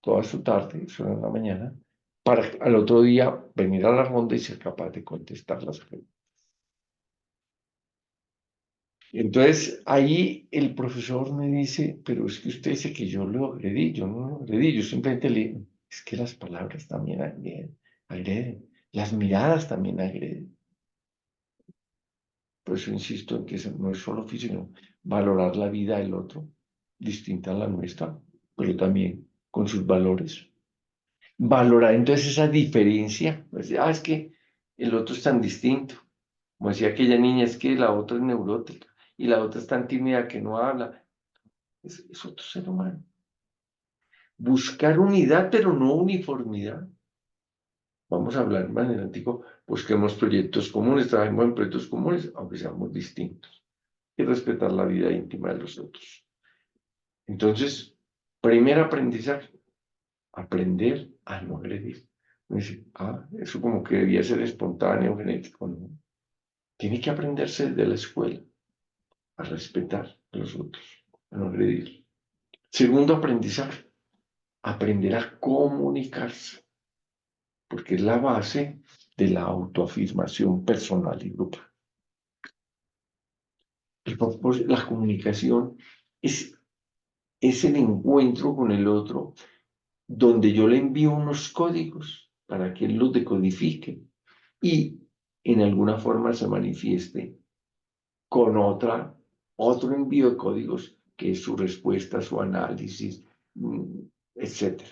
toda su tarde, solo en la mañana, para al otro día venir a la ronda y ser capaz de contestar las preguntas. Entonces ahí el profesor me dice, pero es que usted dice que yo lo agredí, yo no lo agredí, yo simplemente le digo, es que las palabras también agreden, las miradas también agreden. Por eso insisto en que eso no es solo físico, sino valorar la vida del otro, distinta a la nuestra, pero también con sus valores. Valorar entonces esa diferencia, pues, es que el otro es tan distinto. Como decía aquella niña, es que la otra es neurótica y la otra es tan tímida que no habla. Es otro ser humano. Buscar unidad, pero no uniformidad. Vamos a hablar más adelante, busquemos proyectos comunes, trabajemos en proyectos comunes, aunque seamos distintos, y respetar la vida íntima de los otros. Entonces, primer aprendizaje, aprender a no agredir. Dice, eso como que debía ser espontáneo, genético, ¿no? Tiene que aprenderse desde la escuela a respetar a los otros, a no agredir. Segundo aprendizaje, aprender a comunicarse, porque es la base de la autoafirmación personal y grupal. La comunicación es el encuentro con el otro donde yo le envío unos códigos para que él los decodifique y en alguna forma se manifieste con otro envío de códigos que es su respuesta, su análisis, etc.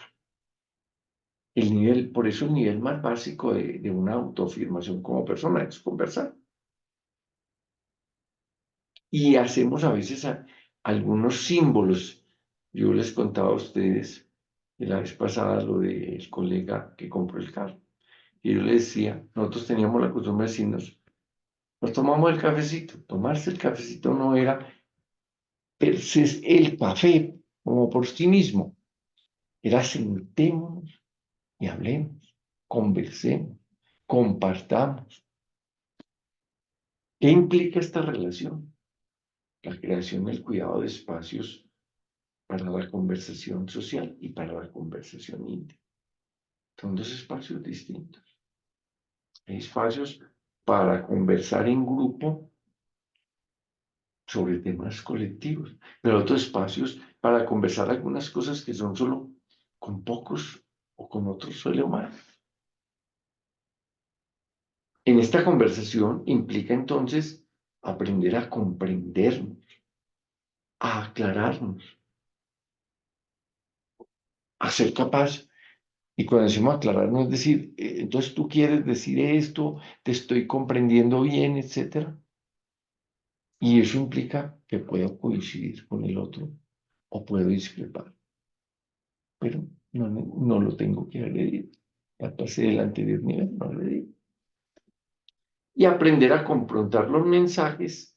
Por eso el nivel más básico de una autoafirmación como persona es conversar. Y hacemos a veces algunos símbolos. Yo les contaba a ustedes la vez pasada lo del colega que compró el carro. Y yo le decía, nosotros teníamos la costumbre de decirnos, nos tomamos el cafecito. Tomarse el cafecito no era el café como por sí mismo, Era sentémonos y hablemos, conversemos, compartamos. ¿Qué implica esta relación? La creación y el cuidado de espacios para la conversación social y para la conversación íntima. Son dos espacios distintos. Hay espacios para conversar en grupo sobre temas colectivos, pero otros espacios para conversar algunas cosas que son solo con pocos o con otros suele humanos. En esta conversación implica entonces aprender a comprendernos, a aclararnos, a ser capaz. Y cuando decimos aclararnos, es decir, entonces tú quieres decir esto, te estoy comprendiendo bien, etcétera. Y eso implica que puedo coincidir con el otro o puedo discrepar, pero no lo tengo que agredir. Ya pasé del anterior nivel, no agredir. Y aprender a confrontar los mensajes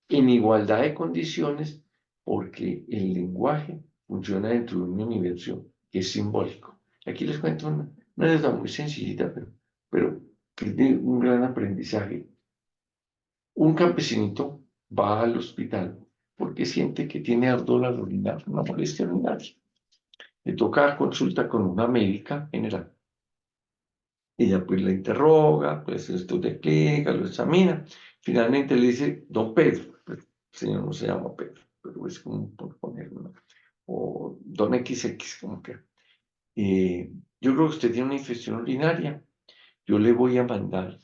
en igualdad de condiciones, porque el lenguaje funciona dentro de un universo que es simbólico. Aquí les cuento una anécdota muy sencillita, pero que es de un gran aprendizaje. Un campesinito va al hospital porque siente que tiene ardor al orinar, una molestia urinaria. Le toca consulta con una médica general. Ella pues la interroga, pues esto te explica, lo examina. Finalmente le dice, don Pedro, pues, el señor no se llama Pedro, pero es como por ponerlo, o don XX, como que. Yo creo que usted tiene una infección urinaria, yo le voy a mandar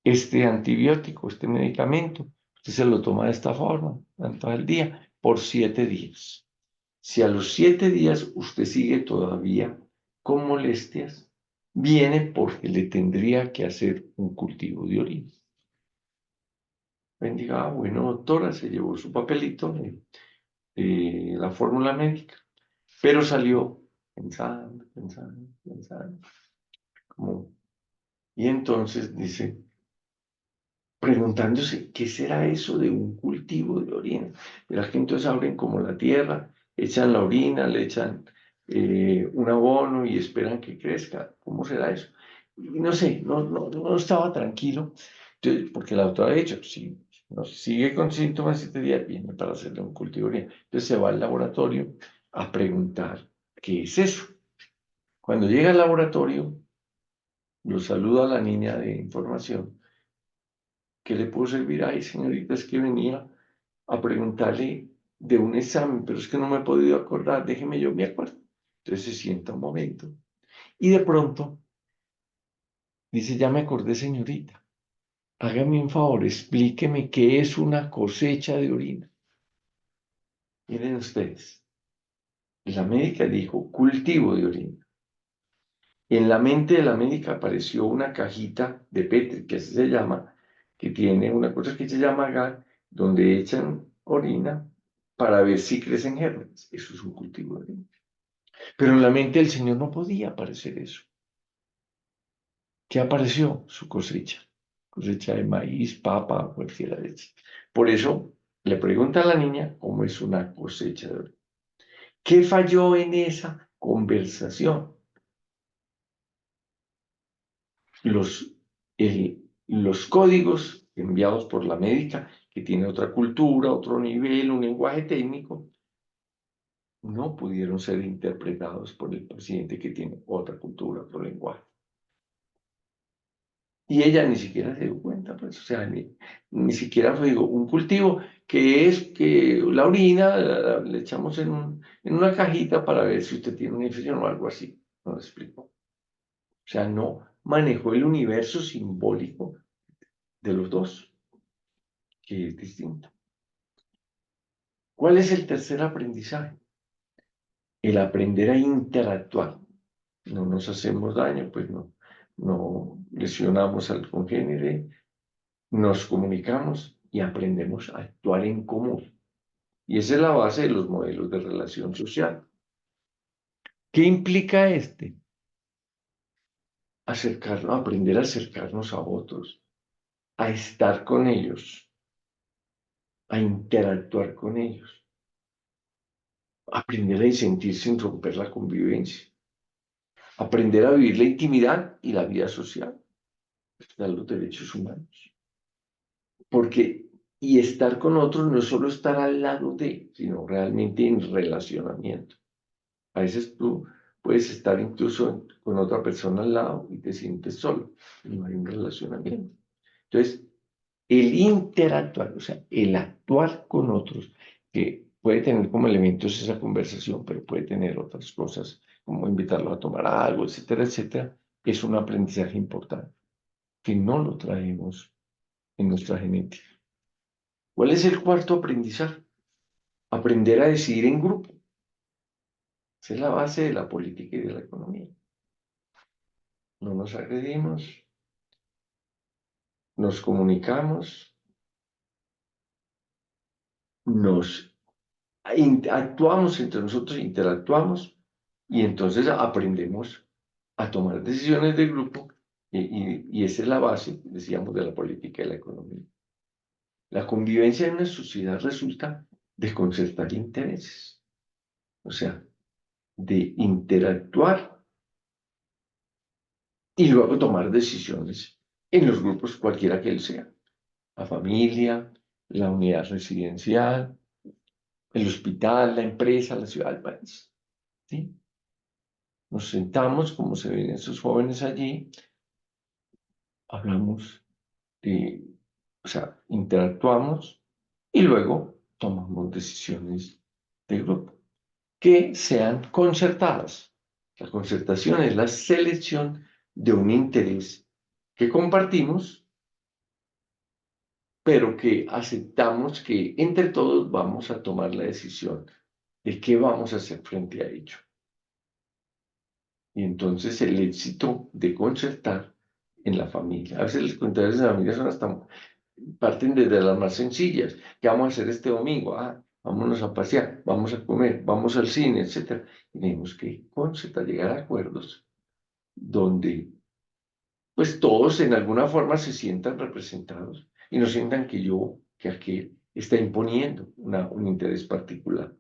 este antibiótico, este medicamento, usted se lo toma de esta forma, tanto al día, por 7 días. Si a los 7 días usted sigue todavía con molestias, viene porque le tendría que hacer un cultivo de orina. Bendiga, bueno, doctora, se llevó su papelito de la fórmula médica, pero salió pensando, pensando, pensando. Y entonces dice, preguntándose qué será eso de un cultivo de orina. Verás que entonces abren como la tierra, echan la orina, le echan un abono y esperan que crezca. ¿Cómo será eso? Y no sé, no estaba tranquilo, entonces, porque la doctora ha dicho, si no sigue con síntomas 7 días, viene para hacerle un cultivo de orina. Entonces se va al laboratorio a preguntar qué es eso. Cuando llega al laboratorio, lo saluda la niña de información. ¿Qué le puedo servir? Ay, señorita, es que venía a preguntarle de un examen, pero es que no me he podido acordar, déjeme yo me acuerdo. Entonces se sienta un momento y de pronto dice, ya me acordé, señorita, hágame un favor, explíqueme qué es una cosecha de orina. Miren ustedes, la médica dijo cultivo de orina. En la mente de la médica apareció una cajita de Petri, que así se llama, que tiene una cosa que se llama agar, donde echan orina para ver si crecen gérmenes. Eso es un cultivo de orina. Pero en la mente del Señor no podía aparecer eso. ¿Qué apareció? Su cosecha. Cosecha de maíz, papa, cualquiera de esas. Por eso le pregunta a la niña cómo es una cosecha de orina. ¿Qué falló en esa conversación? Los, los códigos enviados por la médica, que tiene otra cultura, otro nivel, un lenguaje técnico, no pudieron ser interpretados por el paciente que tiene otra cultura, otro lenguaje. Y ella ni siquiera se dio cuenta, pues, o sea, ni siquiera fue, digo, un cultivo que es que la orina le echamos en una cajita para ver si usted tiene una infección o algo así. No lo explico. O sea, no manejó el universo simbólico de los dos, que es distinto. ¿Cuál es el tercer aprendizaje? El aprender a interactuar. No nos hacemos daño, pues no lesionamos al congénere, nos comunicamos y aprendemos a actuar en común. Y esa es la base de los modelos de relación social. ¿Qué implica este? Acercarnos, aprender a acercarnos a otros, a estar con ellos, a interactuar con ellos. aprender a disentir sin romper la convivencia, aprender a vivir la intimidad y la vida social, respetar los derechos humanos. Porque, y estar con otros no es solo estar al lado de, sino realmente en relacionamiento. A veces tú puedes estar incluso con otra persona al lado y te sientes solo, y no hay un relacionamiento. Entonces, el interactuar, o sea, el actuar con otros, que puede tener como elementos esa conversación, pero puede tener otras cosas, como invitarlo a tomar algo, etcétera, etcétera, es un aprendizaje importante, que no lo traemos en nuestra genética. ¿Cuál es el cuarto aprendizaje? Aprender a decidir en grupo. Esa es la base de la política y de la economía. No nos agredimos, nos comunicamos, nos actuamos entre nosotros, interactuamos y entonces aprendemos a tomar decisiones de grupo y esa es la base, decíamos, de la política y la economía. La convivencia en una sociedad resulta de concertar intereses, o sea, de interactuar y luego tomar decisiones en los grupos cualquiera que él sea. La familia, la unidad residencial, el hospital, la empresa, la ciudad, el país. ¿Sí? Nos sentamos, como se ven esos jóvenes allí, hablamos de, o sea, interactuamos y luego tomamos decisiones de grupo que sean concertadas. La concertación es la selección de un interés que compartimos, pero que aceptamos que entre todos vamos a tomar la decisión de qué vamos a hacer frente a ello. Y entonces el éxito de concertar en la familia. A veces los comentarios de la familia son hasta, parten desde las más sencillas. ¿Qué vamos a hacer este domingo? Ah, vámonos a pasear, vamos a comer, vamos al cine, etc. Y tenemos que concertar, llegar a acuerdos donde pues todos en alguna forma se sientan representados y no sientan que yo, que aquel está imponiendo un interés particular.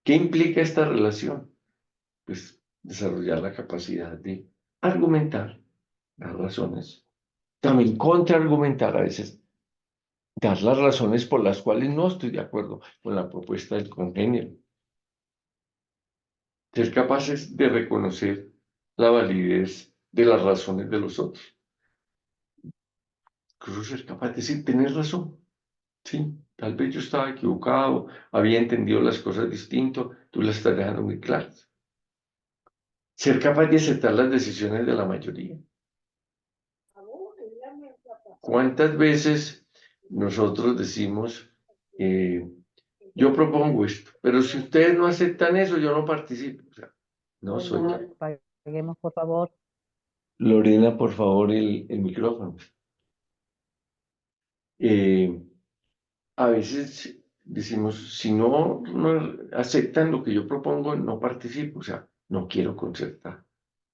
¿Qué implica esta relación? Pues desarrollar la capacidad de argumentar, dar razones, también contraargumentar a veces, dar las razones por las cuales no estoy de acuerdo con la propuesta del congénero, ser capaces de reconocer la validez de las razones de los otros, incluso ser capaz de decir, tenés razón, sí, tal vez yo estaba equivocado, había entendido las cosas distinto, tú las estás dejando muy claras. Ser capaz de aceptar las decisiones de la mayoría. ¿Cuántas veces nosotros decimos, yo propongo esto, pero si ustedes no aceptan eso, yo no participo? O sea, no soy No, paguemos, por favor. Lorena, por favor, el micrófono. Eh, a veces decimos, si no aceptan lo que yo propongo, no participo. O sea, no quiero concertar,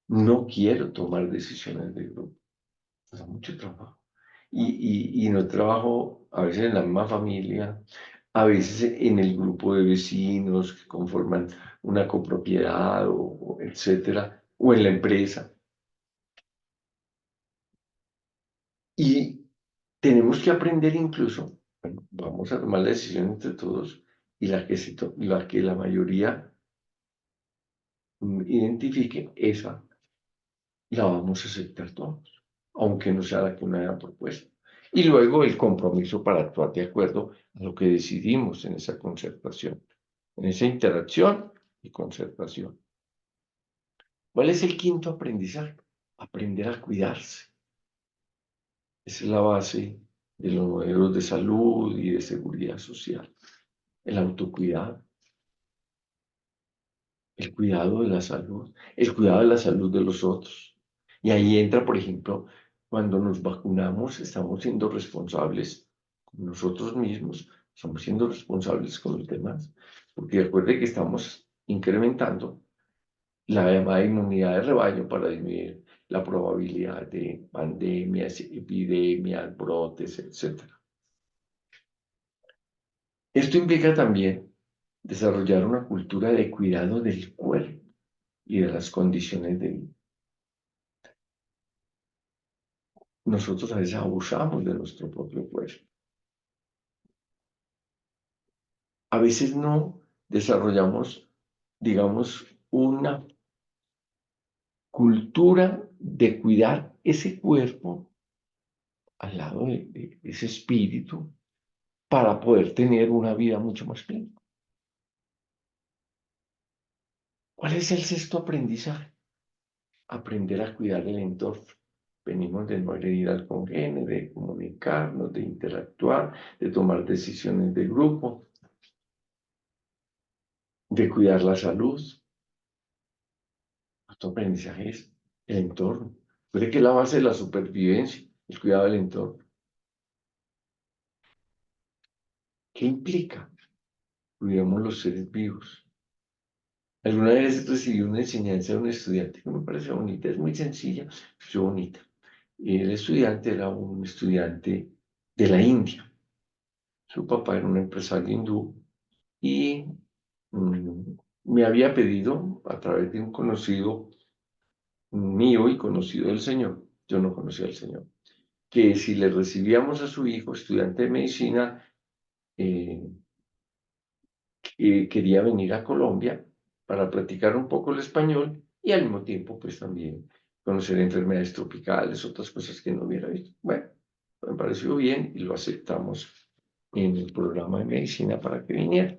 no quiero tomar decisiones de grupo. O sea, mucho trabajo. Y no trabajo a veces en la misma familia, a veces en el grupo de vecinos que conforman una copropiedad, o etcétera, o en la empresa. Y tenemos que aprender incluso, bueno, vamos a tomar la decisión entre todos y la que la mayoría identifique, esa la vamos a aceptar todos, aunque no sea la que me haya propuesto. Y luego el compromiso para actuar de acuerdo a lo que decidimos en esa concertación, en esa interacción y concertación. ¿Cuál es el quinto aprendizaje? Aprender a cuidarse. Esa es la base de los modelos de salud y de seguridad social. El autocuidado, el cuidado de la salud, el cuidado de la salud de los otros. Y ahí entra, por ejemplo, cuando nos vacunamos, estamos siendo responsables con nosotros mismos, estamos siendo responsables con los demás, porque recuerde que estamos incrementando la llamada inmunidad de rebaño para disminuir la probabilidad de pandemias, epidemias, brotes, etc. Esto implica también desarrollar una cultura de cuidado del cuerpo y de las condiciones de vida. Nosotros a veces abusamos de nuestro propio cuerpo. A veces no desarrollamos, digamos, una cultura de cuidar ese cuerpo al lado de ese espíritu para poder tener una vida mucho más plena. ¿Cuál es el sexto aprendizaje? Aprender a cuidar el entorno. Venimos de no herir al congénere, de comunicarnos, de interactuar, de tomar decisiones de grupo, de cuidar la salud. Nuestro aprendizaje es el entorno. Creo que es la base de la supervivencia, el cuidado del entorno. ¿Qué implica? Cuidamos los seres vivos. Alguna vez recibí una enseñanza de un estudiante que me parece bonita, es muy sencilla, pero bonita. El estudiante era un estudiante de la India. Su papá era un empresario hindú y me había pedido a través de un conocido mío y conocido del Señor, yo no conocía al Señor, que si le recibíamos a su hijo, estudiante de medicina, eh, quería venir a Colombia para practicar un poco el español y al mismo tiempo pues también conocer enfermedades tropicales, otras cosas que no hubiera visto. Bueno, me pareció bien y lo aceptamos en el programa de medicina para que viniera.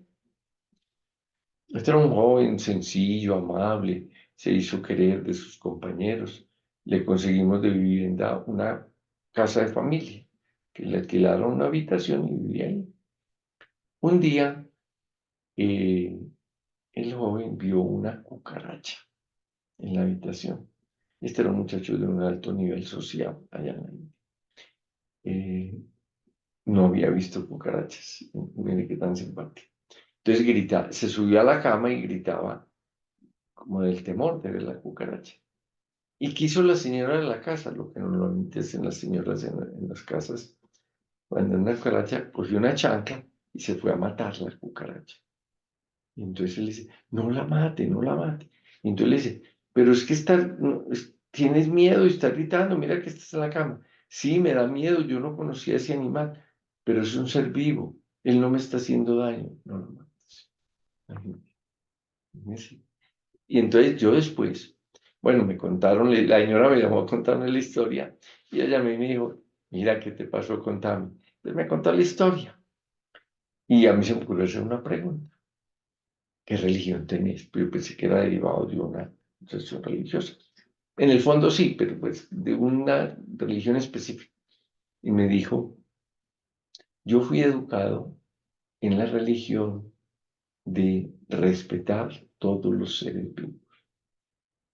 Este era un joven sencillo, amable, se hizo querer de sus compañeros. Le conseguimos de vivienda una casa de familia, que le alquilaron una habitación y vivía ahí. Un día, eh, el joven vio una cucaracha en la habitación. Este era un muchacho de un alto nivel social allá en la India. No había visto cucarachas. Mire qué tan simpático. Entonces grita, se subió a la cama y gritaba como del temor de ver la cucaracha. Y quiso la señora de la casa, lo que normalmente hacen las señoras en las casas, cuando una cucaracha cogió una chancla y se fue a matar la cucaracha. Y entonces él dice, no la mate, no la mate. Y entonces le dice, pero es que tienes miedo y estás gritando, mira que estás en la cama. Sí, me da miedo, yo no conocía ese animal, pero es un ser vivo, él no me está haciendo daño, no lo mates. Imagínese. Y entonces yo después, bueno, me contaron, la señora me llamó a contarme la historia y ella me dijo, mira, ¿qué te pasó? Contame. Entonces me contó la historia y a mí se me ocurrió hacer una pregunta. ¿Qué religión tenés? Pero yo pensé que era derivado de una tradición religiosa. En el fondo sí, pero pues de una religión específica. Y me dijo, yo fui educado en la religión de respetar todos los seres vivos.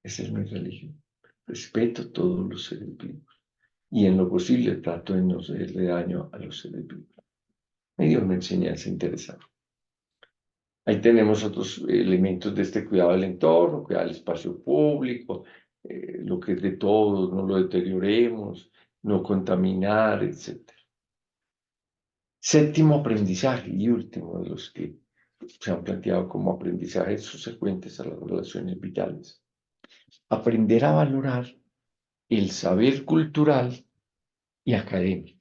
Esa es mi religión. Respeto todos los seres vivos. Y en lo posible trato de no hacerle daño a los seres vivos. Me dio una enseñanza interesante. Ahí tenemos otros elementos de este cuidado del entorno, cuidar el espacio público, lo que es de todos, no lo deterioremos, no contaminar, etc. Séptimo aprendizaje y último de los que se han planteado como aprendizajes subsecuentes a las relaciones vitales. Aprender a valorar el saber cultural y académico.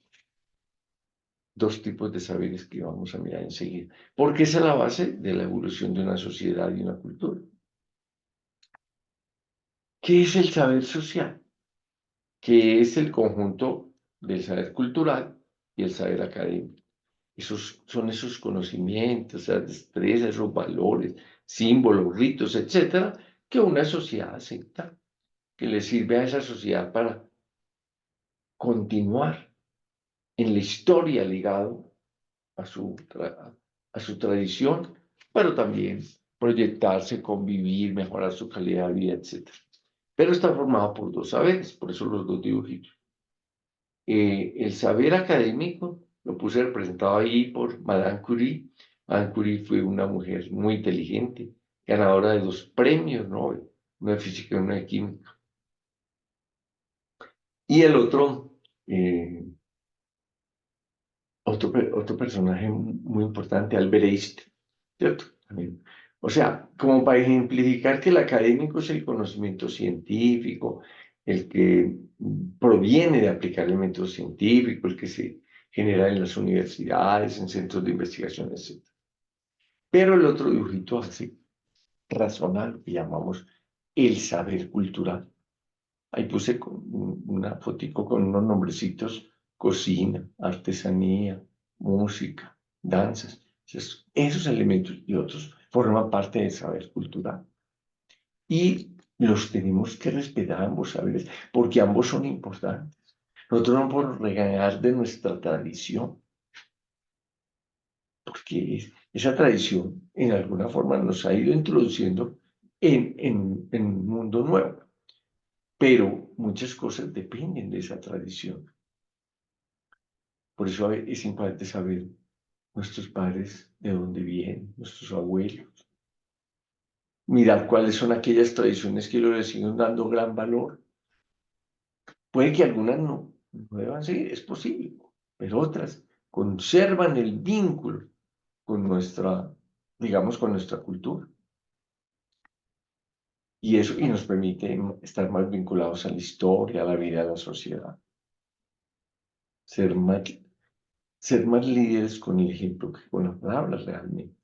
Dos tipos de saberes que vamos a mirar enseguida, porque esa es la base de la evolución de una sociedad y una cultura. ¿Qué es el saber social? Que es el conjunto del saber cultural y el saber académico. Son esos conocimientos, esas destrezas, esos valores, símbolos, ritos, etcétera, que una sociedad acepta, que le sirve a esa sociedad para continuar en la historia ligado a su tradición, pero también proyectarse, convivir, mejorar su calidad de vida, etc. Pero está formado por dos saberes, por eso los dos dibujitos. El saber académico lo puse representado ahí por Madame Curie. Madame Curie fue una mujer muy inteligente, ganadora de 2 premios Nobel, una de física y una de química. Y el otro personaje muy importante, Albert Einstein, ¿cierto? Amén. O sea, como para ejemplificar que el académico es el conocimiento científico, el que proviene de aplicar elementos científicos, el que se genera en las universidades, en centros de investigación, etc. Pero el otro dibujito hace razonar lo que llamamos el saber cultural. Ahí puse una fotico con unos nombrecitos: cocina, artesanía, música, danzas. Esos elementos y otros forman parte del saber cultural. Y los tenemos que respetar ambos saberes, porque ambos son importantes. Nosotros no podemos regañar de nuestra tradición, porque esa tradición en alguna forma nos ha ido introduciendo en un mundo nuevo. Pero muchas cosas dependen de esa tradición. Por eso es importante saber nuestros padres de dónde vienen, nuestros abuelos. Mirar cuáles son aquellas tradiciones que les siguen dando gran valor. Puede que algunas no deban seguir, es posible, pero otras conservan el vínculo con nuestra, digamos, con nuestra cultura. Y eso nos permite estar más vinculados a la historia, a la vida de la sociedad. Ser más líderes con el ejemplo que con las palabras realmente.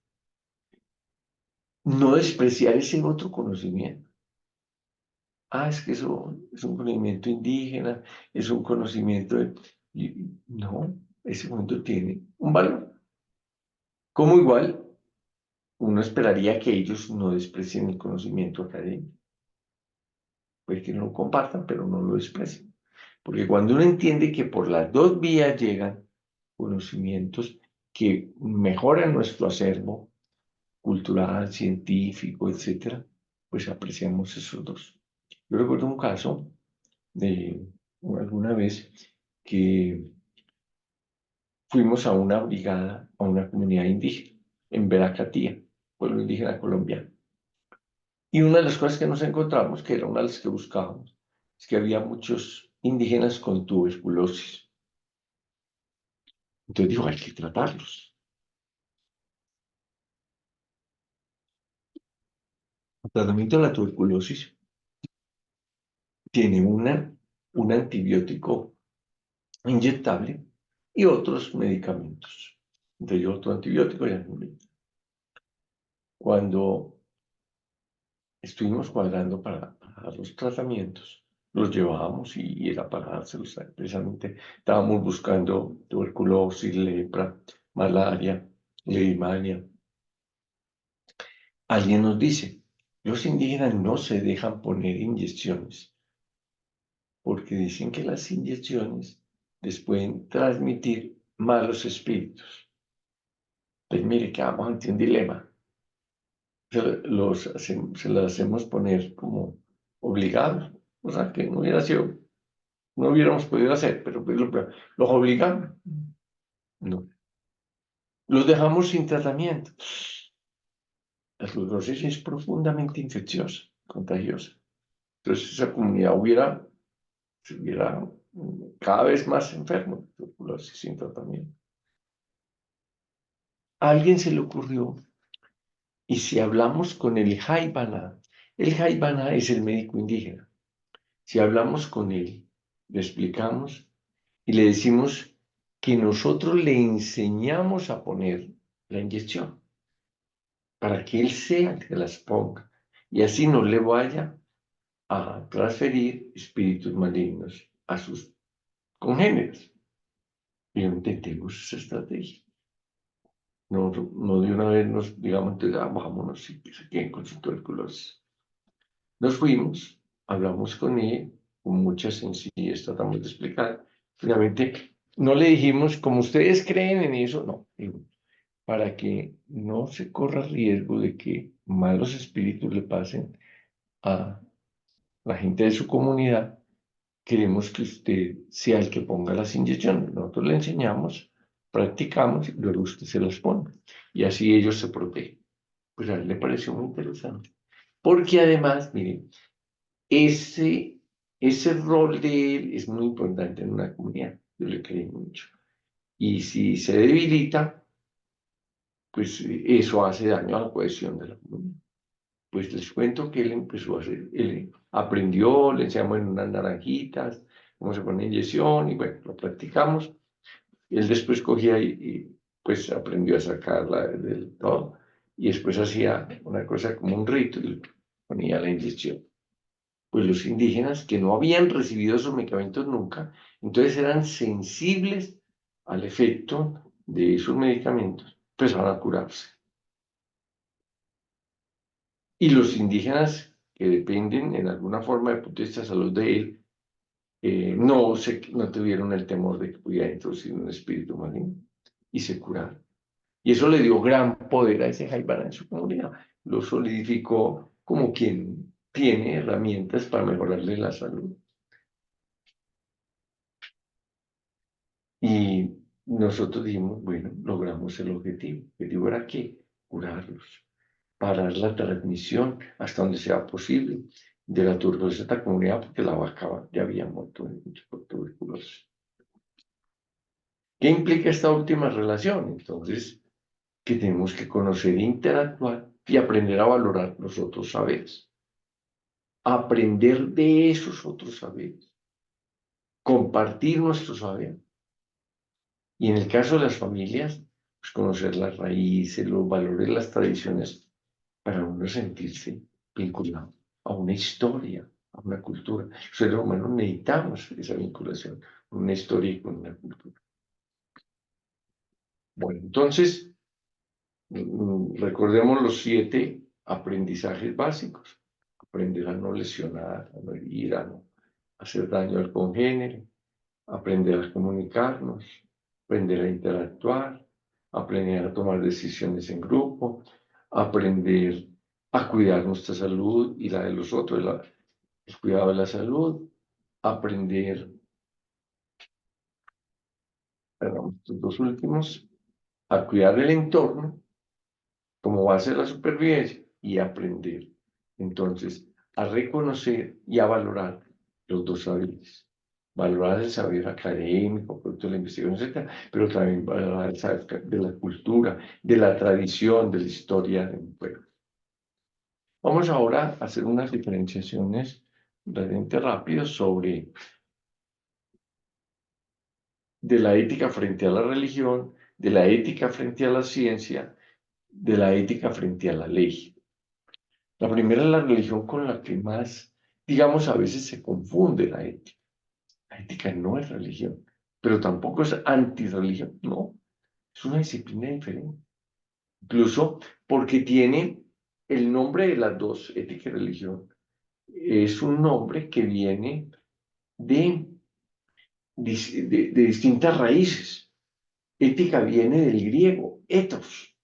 No despreciar ese otro conocimiento. Es que eso es un conocimiento indígena, es un conocimiento de... No, ese conocimiento tiene un valor. Como igual, uno esperaría que ellos no desprecien el conocimiento académico. Pues que no lo compartan, pero no lo desprecien. Porque cuando uno entiende que por las dos vías llegan conocimientos que mejoran nuestro acervo cultural, científico, etcétera, pues apreciamos esos dos. Yo recuerdo un caso de alguna vez que fuimos a una brigada, a una comunidad indígena, en Veracatía, pueblo indígena colombiano. Y una de las cosas que nos encontramos, que era una de las que buscábamos, es que había muchos indígenas con tuberculosis. Entonces dijo, hay que tratarlos. El tratamiento de la tuberculosis tiene un antibiótico inyectable y otros medicamentos. Entre ellos otro antibiótico y algún. Cuando estuvimos cuadrando para los tratamientos, los llevábamos y era para dárselos. Precisamente estábamos buscando tuberculosis, lepra, malaria, leishmania. Alguien nos dice, los indígenas no se dejan poner inyecciones porque dicen que las inyecciones les pueden transmitir malos espíritus. Pues mire, quedamos ante un dilema. Se las hacemos poner como obligados, o sea, que no hubiera sido, no hubiéramos podido hacer, pero pues los obligamos. No. Los dejamos sin tratamiento. La tuberculosis es profundamente infecciosa, contagiosa. Entonces esa comunidad se hubiera cada vez más enfermo de tuberculosis sin tratamiento. A alguien se le ocurrió, y si hablamos con el Jaibana es el médico indígena. Si hablamos con él, le explicamos y le decimos que nosotros le enseñamos a poner la inyección para que él sea el que las ponga y así no le vaya a transferir espíritus malignos a sus congéneres. Y entendemos esa estrategia. No, no de una vez nos, digamos, vámonos y que se queden con su tuberculosis. Nos fuimos, hablamos con él, con mucha sencillez, tratamos de explicar. Finalmente, no le dijimos, como ustedes creen en eso, no. Para que no se corra riesgo de que malos espíritus le pasen a la gente de su comunidad, queremos que usted sea el que ponga las inyecciones. Nosotros le enseñamos, practicamos y luego usted se las pone. Y así ellos se protegen. Pues a él le pareció muy interesante. Porque además, miren, ese rol de él es muy importante en una comunidad. Yo le creí mucho. Y si se debilita, pues eso hace daño a la cohesión de la comunidad. Pues les cuento que él empezó a hacer, él aprendió, le enseñamos en unas naranjitas, cómo se pone inyección, y bueno, lo practicamos. Él después cogía pues aprendió a sacarla del todo, y después hacía una cosa como un rito y le ponía la inyección. Pues los indígenas que no habían recibido esos medicamentos nunca, entonces eran sensibles al efecto de esos medicamentos, empezaron a curarse. Y los indígenas que dependen en alguna forma del punto de vista de salud de él, no tuvieron el temor de que pudiera introducir un espíritu maligno y se curaron. Y eso le dio gran poder a ese Jaibara en su comunidad. Lo solidificó como quien tiene herramientas para mejorarle la salud. Y nosotros dijimos, bueno, logramos el objetivo. El objetivo era que curarlos, parar la transmisión hasta donde sea posible de la tuberculosis a esta comunidad, porque la vaca ya había muerto por tuberculosis. ¿Qué implica esta última relación? Entonces, que tenemos que conocer e interactuar y aprender a valorar los otros saberes. Aprender de esos otros saberes. Compartir nuestros saberes. Y en el caso de las familias, pues conocer las raíces, los valores, las tradiciones, para uno sentirse vinculado a una historia, a una cultura. Los seres humanos necesitamos esa vinculación con una historia y con una cultura. Bueno, entonces, recordemos los 7 aprendizajes básicos. Aprender a no lesionar, a no herir, a no hacer daño al congénere, aprender a comunicarnos, aprender a interactuar, aprender a tomar decisiones en grupo, aprender a cuidar nuestra salud y la de los otros, el cuidado de la salud, aprender, perdón, estos 2 últimos, a cuidar el entorno como base de la supervivencia y aprender entonces a reconocer y a valorar los 2 saberes. Valorar el saber académico, producto de la investigación, etc., pero también valorar el saber de la cultura, de la tradición, de la historia de un pueblo. Vamos ahora a hacer unas diferenciaciones realmente rápidas sobre de la ética frente a la religión, de la ética frente a la ciencia, de la ética frente a la ley. La primera es la religión con la que más, digamos, a veces se confunde la ética. La ética no es religión, pero tampoco es antirreligión, no, es una disciplina diferente. Incluso porque tiene el nombre de las 2, ética y religión, es un nombre que viene de distintas raíces. Ética viene del griego, ethos,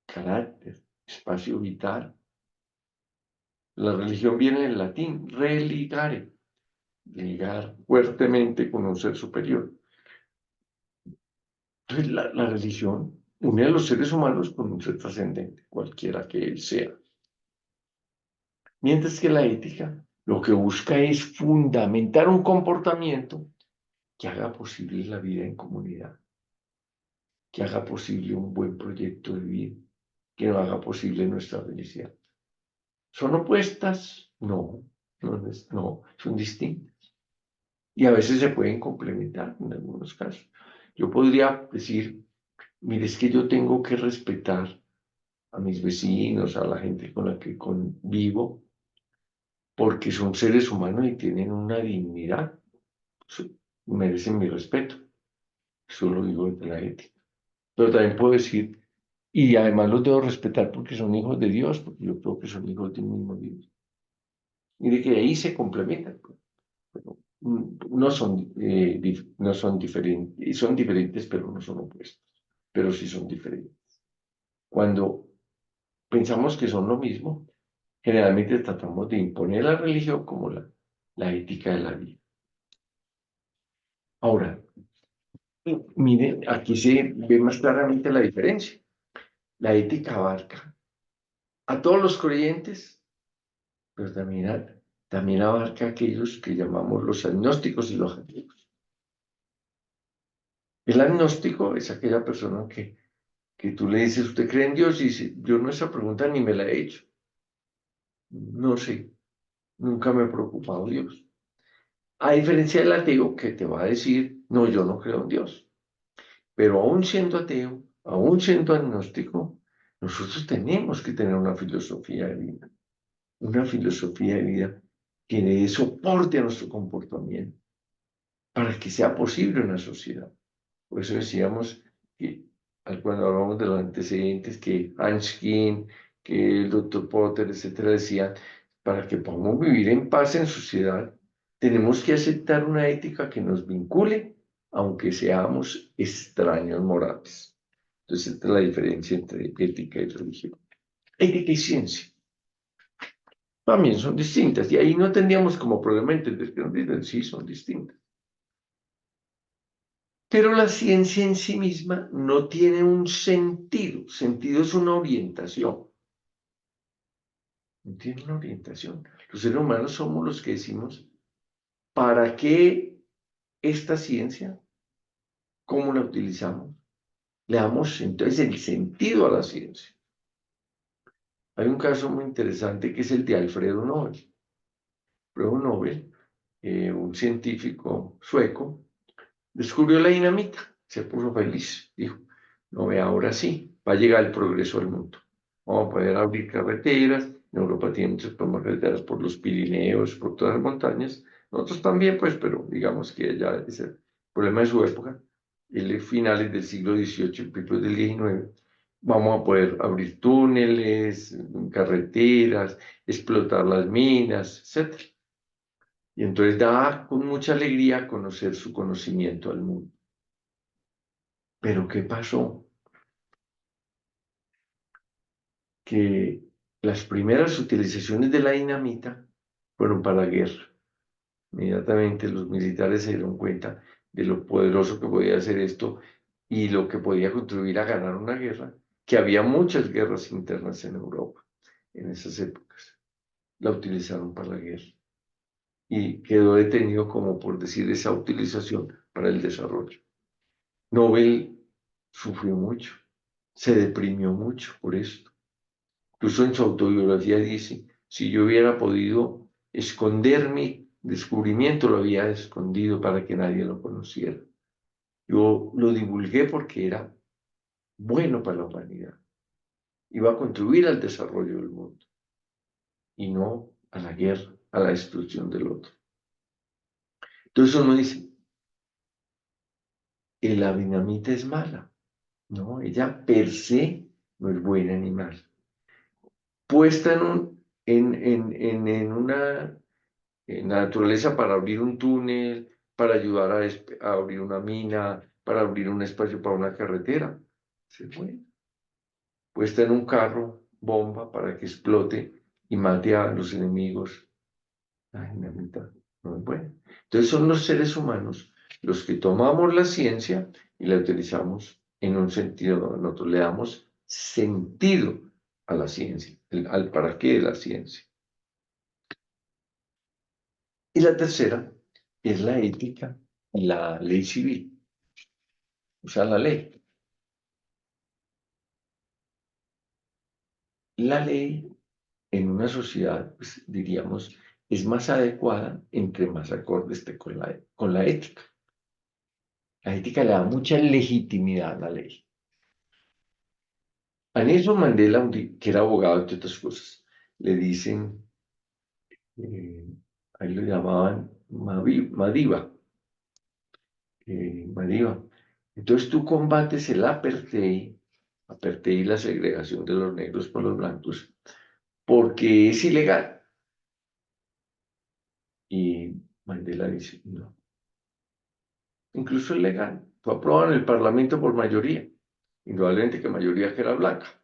carácter, espacio vital. La religión viene del latín, religare, ligar fuertemente con un ser superior. Entonces, la religión une a los seres humanos con un ser trascendente, cualquiera que él sea. Mientras que la ética lo que busca es fundamentar un comportamiento que haga posible la vida en comunidad, que haga posible un buen proyecto de vida, que haga posible nuestra felicidad. ¿Son opuestas? No, no, son distintas. Y a veces se pueden complementar en algunos casos. Yo podría decir, mire, es que yo tengo que respetar a mis vecinos, a la gente con la que convivo, porque son seres humanos y tienen una dignidad, merecen mi respeto. Eso lo digo desde la ética. Pero también puedo decir, y además los debo respetar porque son hijos de Dios, porque yo creo que son hijos del mismo Dios. Y de que ahí se complementan. Pero no son diferentes, son diferentes, pero no son opuestos, pero sí son diferentes. Cuando pensamos que son lo mismo, generalmente tratamos de imponer la religión como la ética de la vida. Ahora, miren, aquí se ve más claramente la diferencia. La ética abarca a todos los creyentes, pero también abarca a aquellos que llamamos los agnósticos y los ateos. El agnóstico es aquella persona que que tú le dices, ¿usted cree en Dios? Y dice, yo no, esa pregunta ni me la he hecho. No sé, nunca me ha preocupado Dios. A diferencia del ateo que te va a decir, no, yo no creo en Dios. Pero aún siendo ateo, aún siendo agnóstico, nosotros tenemos que tener una filosofía de vida. Una filosofía de vida que dé soporte a nuestro comportamiento para que sea posible una sociedad. Por eso decíamos que cuando hablamos de los antecedentes, que Einstein, que el doctor Potter, etcétera, decían, para que podamos vivir en paz en sociedad, tenemos que aceptar una ética que nos vincule, aunque seamos extraños morales. Entonces, esta es la diferencia entre ética y religión. Ética y ciencia también son distintas, y ahí no tendríamos como problema entender que nos dicen, sí, son distintas. Pero la ciencia en sí misma no tiene un sentido. Sentido es una orientación. No tiene una orientación. Los seres humanos somos los que decimos, ¿para qué esta ciencia? ¿Cómo la utilizamos? Le damos entonces el sentido a la ciencia. Hay un caso muy interesante que es el de Alfredo Nobel. Alfredo Nobel, un científico sueco, descubrió la dinamita, se puso feliz, dijo, no ve, ahora sí, va a llegar el progreso al mundo. Vamos a poder abrir carreteras, en Europa tienen muchas más carreteras por los Pirineos, por todas las montañas, nosotros también, pues, pero digamos que ya es el problema de su época, el finales del siglo XVIII y principios del XIX, vamos a poder abrir túneles, carreteras, explotar las minas, etc. Y entonces da con mucha alegría conocer su conocimiento al mundo. Pero ¿qué pasó? Que las primeras utilizaciones de la dinamita fueron para la guerra. Inmediatamente los militares se dieron cuenta de lo poderoso que podía ser esto y lo que podía contribuir a ganar una guerra, que había muchas guerras internas en Europa en esas épocas. La utilizaron para la guerra y quedó detenido, como por decir, esa utilización para el desarrollo. Nobel sufrió mucho, se deprimió mucho por esto. Incluso en su autobiografía dice, si yo hubiera podido esconder mi descubrimiento, lo había escondido para que nadie lo conociera. Yo lo divulgué porque era bueno para la humanidad. Iba a contribuir al desarrollo del mundo y no a la guerra, a la destrucción del otro. Entonces uno dice, la dinamita es mala. No, ella per se no es buena ni mala. Puesta en una la naturaleza para abrir un túnel, para ayudar a abrir una mina, para abrir un espacio para una carretera. Se fue. Puesta en un carro, bomba para que explote y mate a los enemigos. La dinamita no es buena. Entonces son los seres humanos los que tomamos la ciencia y la utilizamos en un sentido, nosotros le damos sentido a la ciencia, al para qué de la ciencia. Y la tercera es la ética y la ley civil, o sea, la ley. La ley en una sociedad, pues, diríamos, es más adecuada entre más acorde esté con la ética. La ética le da mucha legitimidad a la ley. A Nelson Mandela, que era abogado, entre otras cosas, le dicen, eh, ahí lo llamaban Madiba, Madiba. Entonces tú combates el apartheid y la segregación de los negros por los blancos, porque es ilegal. Y Mandela dice, no, incluso es legal. Fue aprobado en el Parlamento por mayoría, indudablemente que mayoría que era blanca.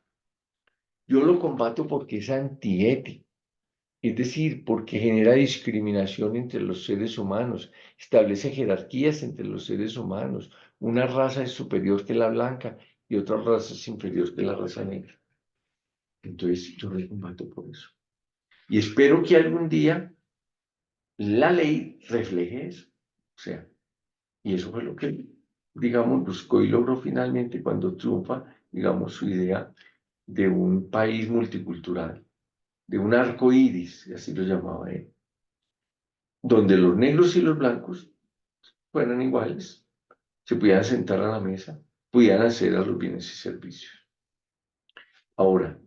Yo lo combato porque es antiético, es decir, porque genera discriminación entre los seres humanos, establece jerarquías entre los seres humanos. Una raza es superior que la blanca y otra raza es inferior que la raza negra. Entonces yo lo combato por eso. Y espero que algún día la ley refleje eso. O sea, y eso fue lo que, digamos, buscó y logró finalmente cuando triunfa digamos, su idea de un país multicultural, de un arco iris, así lo llamaba él, donde los negros y los blancos fueran iguales, se pudieran sentar a la mesa, pudieran acceder a los bienes y servicios. Ahora,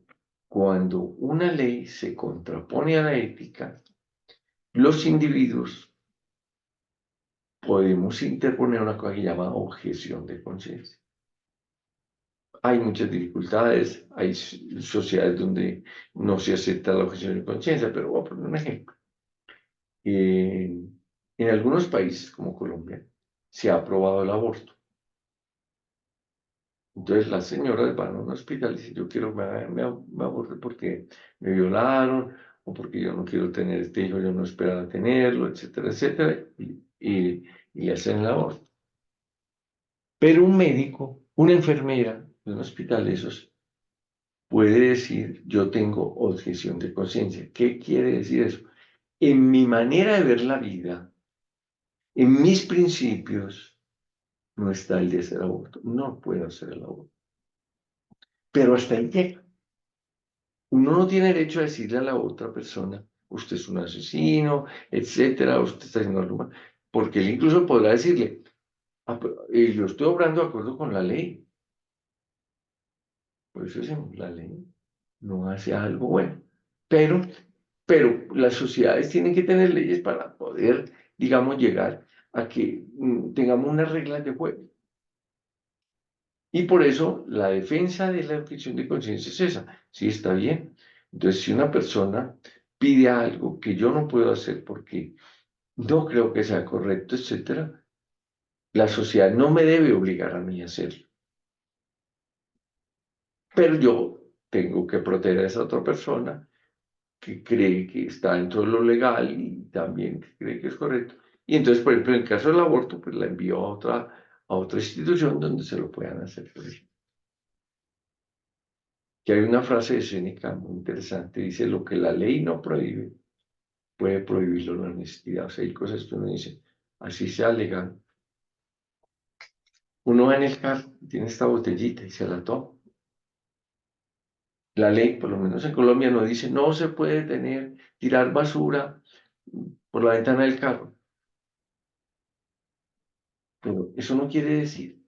cuando una ley se contrapone a la ética, los individuos podemos interponer una cosa que llama objeción de conciencia. Hay muchas dificultades, hay sociedades donde no se acepta la objeción de conciencia, pero voy a poner un ejemplo. En algunos países, como Colombia, se ha aprobado el aborto. Entonces las señoras van a un hospital y dicen, yo quiero me aborto porque me violaron, o porque yo no quiero tener este hijo, yo no esperaba tenerlo, etcétera, etcétera, y le hacen el aborto. Pero un médico, una enfermera de un hospital de esos, puede decir, yo tengo objeción de conciencia. ¿Qué quiere decir eso? En mi manera de ver la vida, en mis principios, no está el de hacer aborto. No puedo hacer el aborto. Pero hasta ahí llega. Uno no tiene derecho a decirle a la otra persona, usted es un asesino, etcétera, usted está haciendo algo mal. Porque él incluso podrá decirle, yo estoy obrando de acuerdo con la ley. Por eso decimos, la ley no hace algo bueno. Pero, pero las sociedades tienen que tener leyes para poder, digamos, llegar a que tengamos unas reglas de juego. Y por eso la defensa de la objeción de conciencia es esa. Sí, está bien. Entonces, si una persona pide algo que yo no puedo hacer porque no creo que sea correcto, etcétera, la sociedad no me debe obligar a mí a hacerlo. Pero yo tengo que proteger a esa otra persona que cree que está dentro de lo legal y también que cree que es correcto. Y entonces, por ejemplo, en el caso del aborto, pues la envío a otra institución donde se lo puedan hacer. Por ejemplo. Que hay una frase de Séneca muy interesante, dice, lo que la ley no prohíbe, puede prohibirlo la honestidad. O sea, hay cosas que uno dice, así sea legal. Uno va en el carro, tiene esta botellita y se la toma. La ley, por lo menos en Colombia, no dice, no se puede tirar basura por la ventana del carro. Pero eso no quiere decir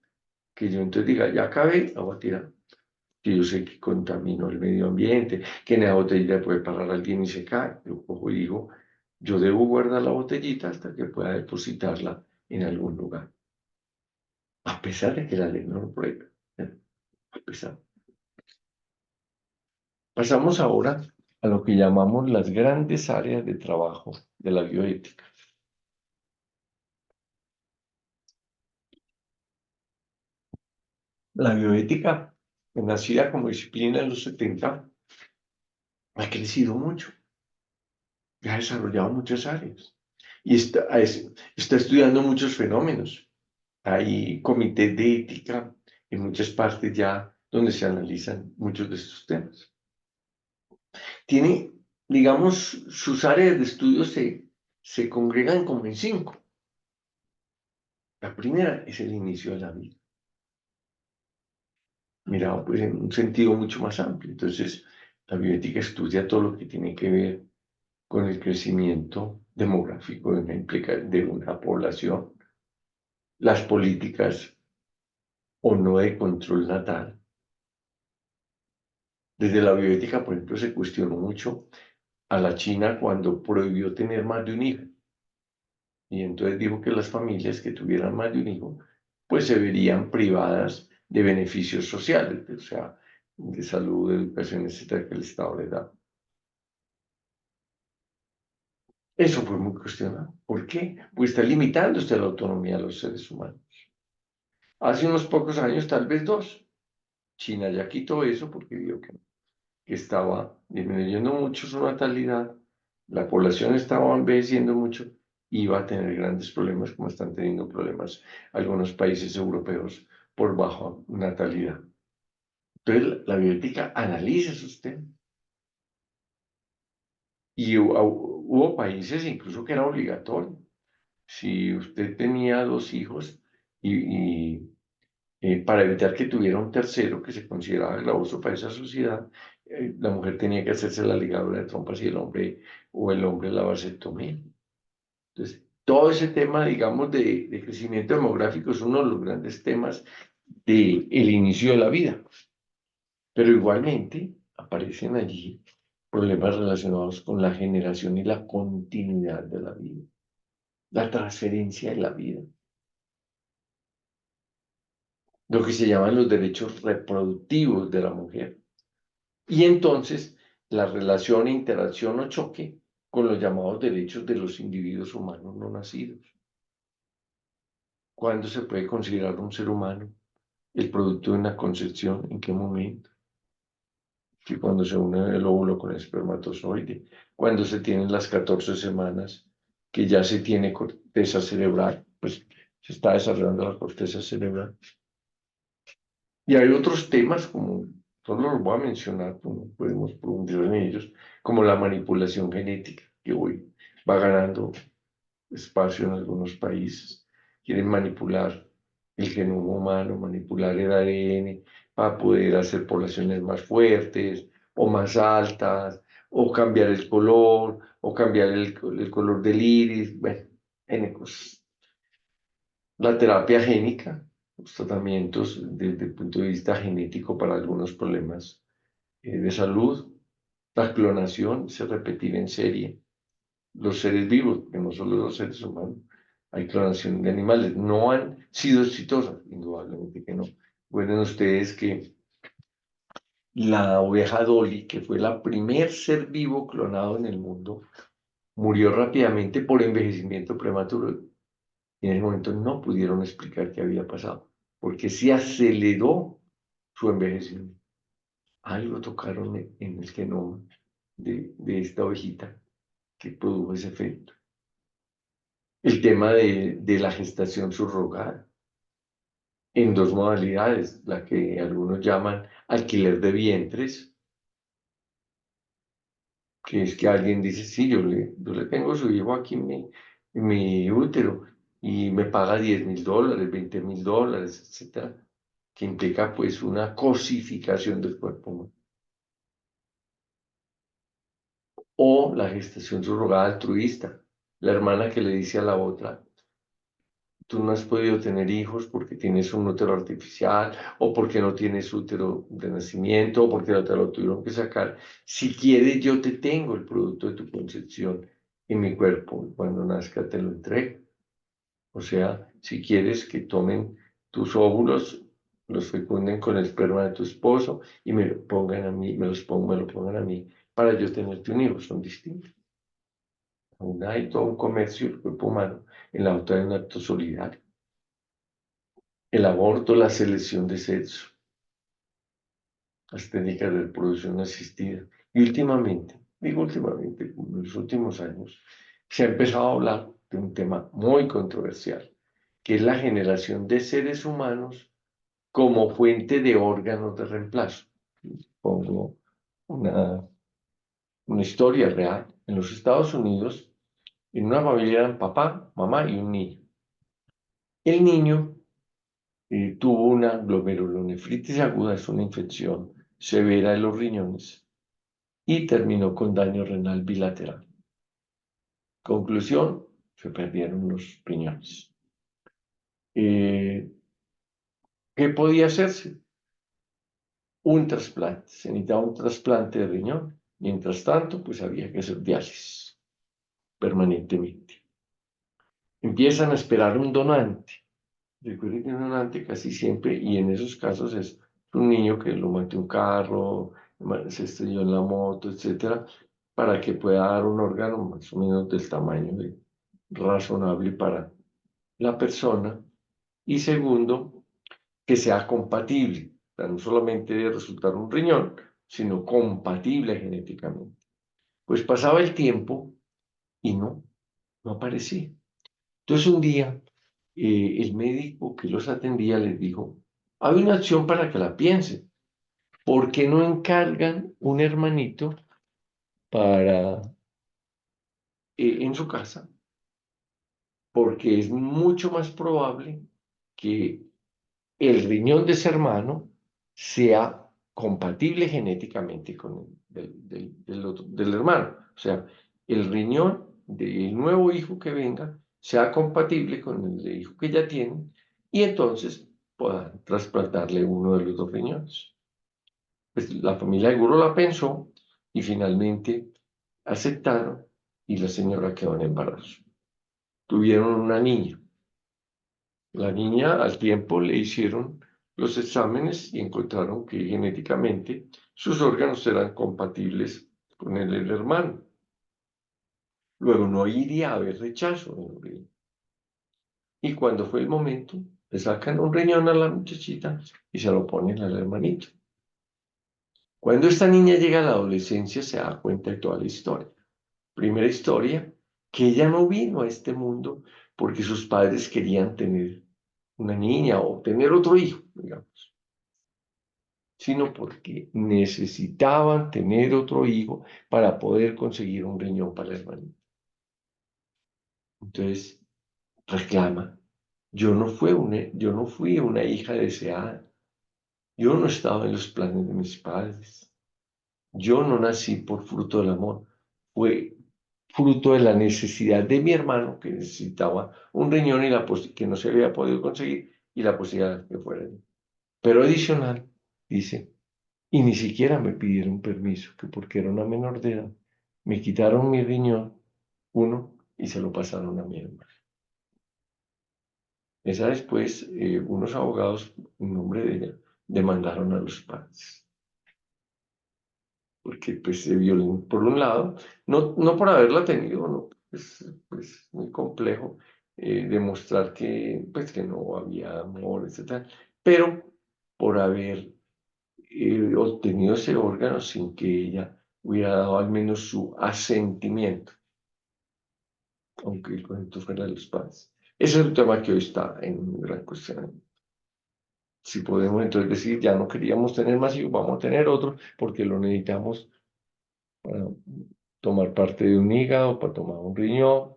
que yo entonces diga, ya acabé, la voy a tirar. Que yo sé que contamino el medio ambiente, que en la botellita puede parar alguien y se cae. Yo cojo y digo, yo debo guardar la botellita hasta que pueda depositarla en algún lugar. A pesar de que la ley no lo prohíbe. A pesar. Pasamos ahora a lo que llamamos las grandes áreas de trabajo de la bioética. La bioética, nacida como disciplina en los 70, ha crecido mucho, ha desarrollado muchas áreas y está estudiando muchos fenómenos. Hay comités de ética en muchas partes ya donde se analizan muchos de estos temas. Tiene, digamos, sus áreas de estudio se congregan como en 5. La primera es el inicio de la vida. Mirado pues en un sentido mucho más amplio. Entonces, la bioética estudia todo lo que tiene que ver con el crecimiento demográfico de una población, las políticas o no de control natal. Desde la bioética, por ejemplo, se cuestionó mucho a la China cuando prohibió tener más de un hijo. Y entonces dijo que las familias que tuvieran más de un hijo, pues se verían privadas de beneficios sociales, o sea, de salud, de educación, etcétera, que el Estado les da. Eso fue muy cuestionado. ¿Por qué? Pues está limitándose la autonomía de los seres humanos. Hace unos pocos años, tal vez 2, China ya quitó eso porque vio que estaba disminuyendo mucho su natalidad, la población estaba envejeciendo mucho y iba a tener grandes problemas como están teniendo problemas algunos países europeos por baja natalidad. Entonces, la bioética analiza esos temas. Y hubo países incluso que era obligatorio. Si usted tenía 2 hijos y para evitar que tuviera un tercero que se consideraba gravoso para esa sociedad, la mujer tenía que hacerse la ligadura de trompas y el hombre la vasectomía. Entonces, todo ese tema, digamos, de crecimiento demográfico es uno de los grandes temas del inicio de la vida. Pero igualmente aparecen allí problemas relacionados con la generación y la continuidad de la vida, la transferencia de la vida, lo que se llaman los derechos reproductivos de la mujer. Y entonces la relación, interacción o choque con los llamados derechos de los individuos humanos no nacidos. ¿Cuándo se puede considerar un ser humano el producto de una concepción? ¿En qué momento? Que cuando se une el óvulo con el espermatozoide, cuando se tienen las 14 semanas, que ya se tiene corteza cerebral, pues se está desarrollando la corteza cerebral. Y hay otros temas, como solo los voy a mencionar, como podemos profundizar en ellos, como la manipulación genética, que hoy va ganando espacio en algunos países. Quieren manipular el genoma humano, manipular el ADN para poder hacer poblaciones más fuertes o más altas, o cambiar el color, o cambiar el color del iris, bueno, N cosas. La terapia génica, los tratamientos desde el punto de vista genético para algunos problemas de salud, la clonación, se repetir en serie, los seres vivos, que no solo los seres humanos, hay clonación de animales, no han sido exitosas, indudablemente que no. Recuerden ustedes que la oveja Dolly, que fue la primer ser vivo clonado en el mundo, murió rápidamente por envejecimiento prematuro. Y en ese momento no pudieron explicar qué había pasado, porque se aceleró su envejecimiento. Algo tocaron en el genoma de esta ovejita que produjo ese efecto. El tema de la gestación subrogada en dos modalidades, la que algunos llaman alquiler de vientres, que es que alguien dice, sí, yo le tengo su hijo aquí en mi útero y me paga $10.000, $20.000, etcétera, que implica pues una cosificación del cuerpo humano. O la gestación subrogada altruista, la hermana que le dice a la otra, tú no has podido tener hijos porque tienes un útero artificial o porque no tienes útero de nacimiento o porque no te lo tuvieron que sacar. Si quieres, yo te tengo el producto de tu concepción en mi cuerpo y cuando nazca te lo entrego. O sea, si quieres que tomen tus óvulos, los fecunden con el esperma de tu esposo y me lo pongan a mí, me lo pongan a mí para yo tenerte un hijo, son distintos. Aún hay todo un comercio del cuerpo humano, en la otra hay un acto solidario. El aborto, la selección de sexo, las técnicas de reproducción asistida. Y últimamente, digo últimamente, en los últimos años, se ha empezado a hablar de un tema muy controversial, que es la generación de seres humanos como fuente de órganos de reemplazo. Pongo una historia real. En los Estados Unidos, en una familia eran papá, mamá y un niño. El niño tuvo una glomerulonefritis aguda, es una infección severa de los riñones, y terminó con daño renal bilateral. Conclusión, se perdieron los riñones. ¿Qué podía hacerse? Un trasplante. Se necesitaba un trasplante de riñón. Mientras tanto, pues había que hacer diálisis permanentemente. Empiezan a esperar un donante. Recuerden que un donante casi siempre, y en esos casos es un niño que lo mate un carro, se estrelló en la moto, etcétera, para que pueda dar un órgano más o menos del tamaño razonable para la persona. Y segundo, que sea compatible, o sea, no solamente de resultar un riñón, sino compatible genéticamente. Pues pasaba el tiempo y no aparecía. Entonces un día el médico que los atendía les dijo, hay una acción para que la piensen. ¿Por qué no encargan un hermanito para en su casa? Porque es mucho más probable que el riñón de ese hermano sea compatible genéticamente con el del hermano. O sea, el riñón del nuevo hijo que venga sea compatible con el hijo que ya tienen y entonces puedan trasplantarle uno de los dos riñones. Pues la familia de Guro la pensó y finalmente aceptaron y la señora quedó en embarazo. Tuvieron una niña. La niña al tiempo le hicieron los exámenes y encontraron que genéticamente sus órganos eran compatibles con el del hermano. Luego no iría a haber rechazo en el riñón. Y cuando fue el momento, le sacan un riñón a la muchachita y se lo ponen al hermanito. Cuando esta niña llega a la adolescencia se da cuenta de toda la historia. Primera historia, que ella no vino a este mundo porque sus padres querían tener una niña o tener otro hijo, digamos, sino porque necesitaban tener otro hijo para poder conseguir un riñón para el hermanito. Entonces reclama, yo no fui una hija deseada, yo no estaba en los planes de mis padres, yo no nací por fruto del amor, fue fruto de la necesidad de mi hermano que necesitaba un riñón y que no se había podido conseguir y la posibilidad que fuera yo. Pero adicional, dice, y ni siquiera me pidieron permiso, que porque era una menor de edad, me quitaron mi riñón, uno, y se lo pasaron a mi hermano. Esa después, unos abogados, en nombre de ella, demandaron a los padres. Porque pues se violó, por un lado, no por haberla tenido, no, pues muy complejo demostrar que, pues, que no había amor, etc. Pero por haber obtenido ese órgano sin que ella hubiera dado al menos su asentimiento, aunque el conjunto fuera de los padres. Ese es el tema que hoy está en gran cuestión. Si podemos entonces decir, ya no queríamos tener más hijos, vamos a tener otro, porque lo necesitamos para tomar parte de un hígado, para tomar un riñón,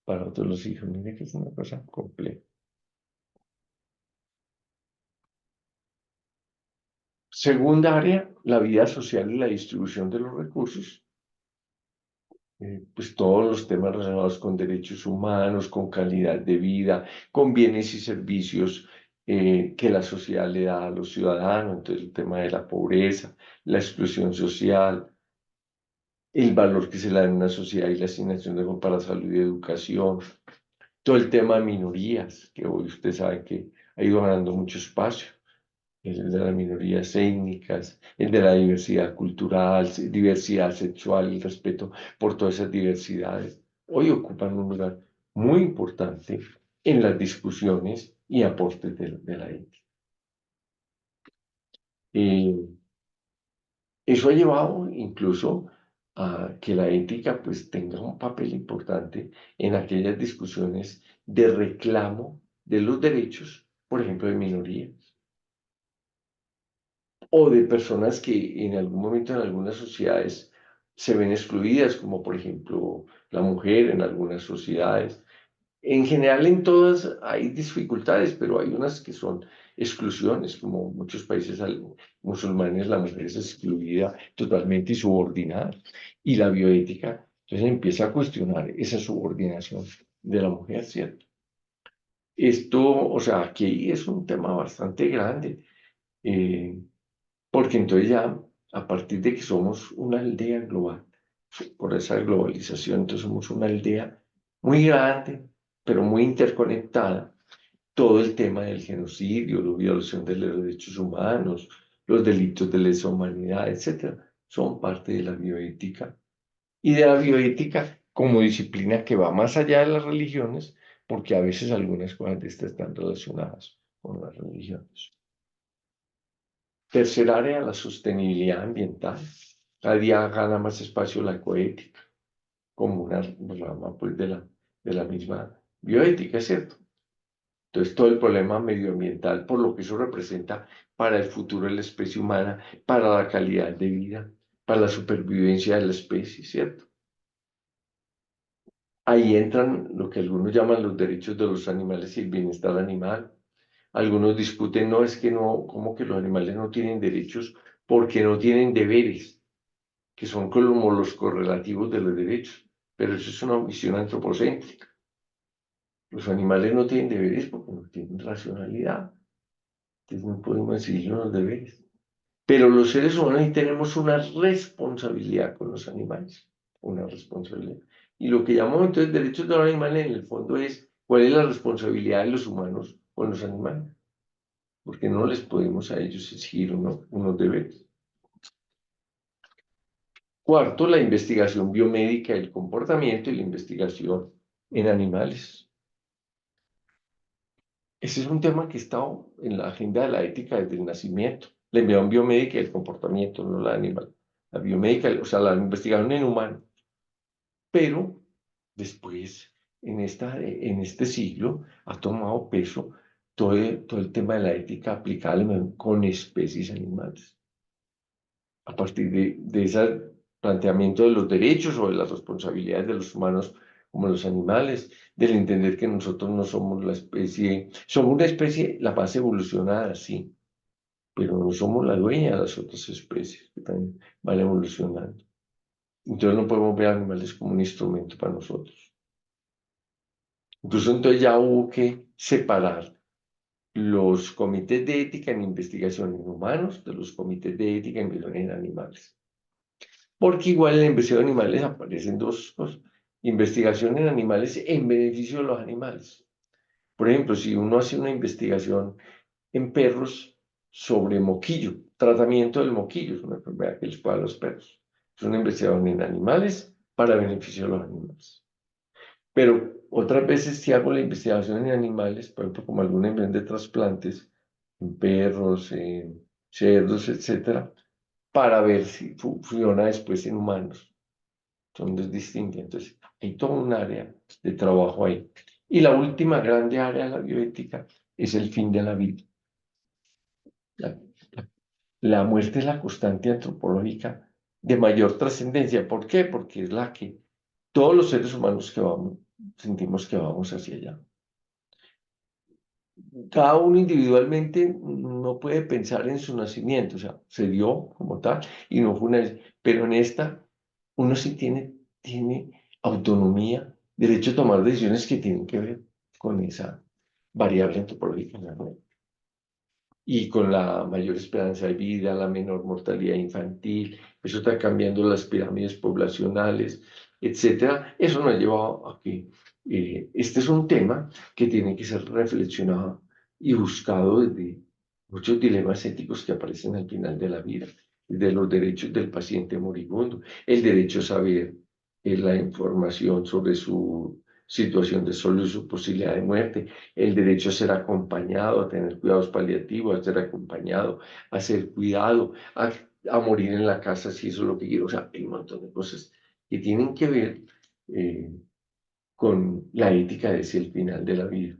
para otros los hijos. Mire que es una cosa compleja. Segunda área, la vida social y la distribución de los recursos. Pues todos los temas relacionados con derechos humanos, con calidad de vida, con bienes y servicios que la sociedad le da a los ciudadanos, entonces el tema de la pobreza, la exclusión social, el valor que se le da en una sociedad y la asignación de fondos para salud y educación, todo el tema de minorías, que hoy usted sabe que ha ido ganando mucho espacio, el de las minorías étnicas, el de la diversidad cultural, diversidad sexual, el respeto por todas esas diversidades, hoy ocupan un lugar muy importante en las discusiones y aportes de la ética. Eso ha llevado incluso a que la ética pues tenga un papel importante en aquellas discusiones de reclamo de los derechos, por ejemplo, de minorías o de personas que en algún momento en algunas sociedades se ven excluidas, como por ejemplo la mujer en algunas sociedades. En general en todas hay dificultades, pero hay unas que son exclusiones, como en muchos países musulmanes la mujer es excluida totalmente y subordinada. Y la bioética entonces empieza a cuestionar esa subordinación de la mujer, ¿cierto? Esto, o sea, aquí es un tema bastante grande. eh, Porque entonces ya, a partir de que somos una aldea global, por esa globalización, entonces somos una aldea muy grande, pero muy interconectada, todo el tema del genocidio, la violación de los derechos humanos, los delitos de lesa humanidad, etcétera, son parte de la bioética. Y de la bioética como disciplina que va más allá de las religiones, porque a veces algunas cosas de estas están relacionadas con las religiones. Tercer área, la sostenibilidad ambiental. Cada día gana más espacio la ecoética, como una rama pues, de la misma bioética, ¿cierto? Entonces, todo el problema medioambiental, por lo que eso representa para el futuro de la especie humana, para la calidad de vida, para la supervivencia de la especie, ¿cierto? Ahí entran lo que algunos llaman los derechos de los animales y el bienestar animal, Algunos discuten, no, es que no, como que los animales no tienen derechos porque no tienen deberes, que son como los correlativos de los derechos. Pero eso es una visión antropocéntrica. Los animales no tienen deberes porque no tienen racionalidad. Entonces no podemos exigir los deberes. Pero los seres humanos sí tenemos una responsabilidad con los animales, una responsabilidad. Y lo que llamamos entonces derechos de los animales en el fondo es cuál es la responsabilidad de los humanos con los animales, porque no les podemos a ellos exigir unos deberes. Cuarto, la investigación biomédica del comportamiento y la investigación en animales. Ese es un tema que ha estado en la agenda de la ética desde el nacimiento. La investigación biomédica del comportamiento, no la animal. La biomédica, o sea, la investigación en humanos. Pero después, en este siglo, ha tomado peso todo el tema de la ética aplicable con especies animales. A partir de ese planteamiento de los derechos o de las responsabilidades de los humanos como los animales, del entender que nosotros no somos la especie, somos una especie, la más evolucionada, sí, pero no somos la dueña de las otras especies que también van evolucionando. Entonces no podemos ver animales como un instrumento para nosotros. Incluso entonces ya hubo que separar los comités de ética en investigación en humanos de los comités de ética en investigación en animales. Porque igual en la investigación de animales aparecen dos cosas. Investigación en animales en beneficio de los animales. Por ejemplo, si uno hace una investigación en perros sobre moquillo, tratamiento del moquillo, es una enfermedad que les puede a los perros. Es una investigación en animales para beneficio de los animales. Pero otras veces si hago la investigación en animales, por ejemplo, como alguna invención de trasplantes, en perros, en cerdos, etcétera, para ver si funciona después en humanos. Son distintas. Entonces, hay toda un área de trabajo ahí. Y la última grande área de la bioética es el fin de la vida. La, la muerte es la constante antropológica de mayor trascendencia. ¿Por qué? Porque es la que todos los seres humanos que vamos, sentimos que vamos hacia allá. Cada uno individualmente no puede pensar en su nacimiento, o sea, se dio como tal y no fue una... Pero en esta, uno sí tiene autonomía, derecho a tomar decisiones que tienen que ver con esa variable antropológica, ¿no? Y con la mayor esperanza de vida, la menor mortalidad infantil, eso está cambiando las pirámides poblacionales, etcétera. Eso nos ha llevado a que este es un tema que tiene que ser reflexionado y buscado desde muchos dilemas éticos que aparecen al final de la vida, de los derechos del paciente moribundo, el derecho a saber la información sobre su situación de salud y su posibilidad de muerte, el derecho a ser acompañado, a tener cuidados paliativos, a ser acompañado, a ser cuidado, a morir en la casa si eso es lo que quiero. O sea, hay un montón de cosas que tienen que ver eh, con la ética de el final de la vida.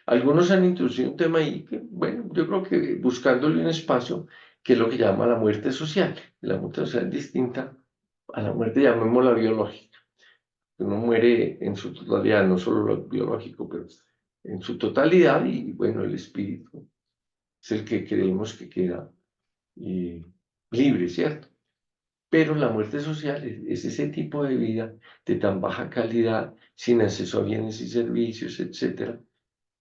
Algunos han introducido un tema ahí que, bueno, yo creo que buscándole un espacio, que es lo que llama la muerte social. La muerte social es distinta a la muerte, llamémosla biológica. Uno muere en su totalidad, no solo lo biológico, pero en su totalidad y bueno, el espíritu es el que creemos que queda eh, libre, ¿cierto? Pero la muerte social es ese tipo de vida de tan baja calidad, sin acceso a bienes y servicios, etcétera,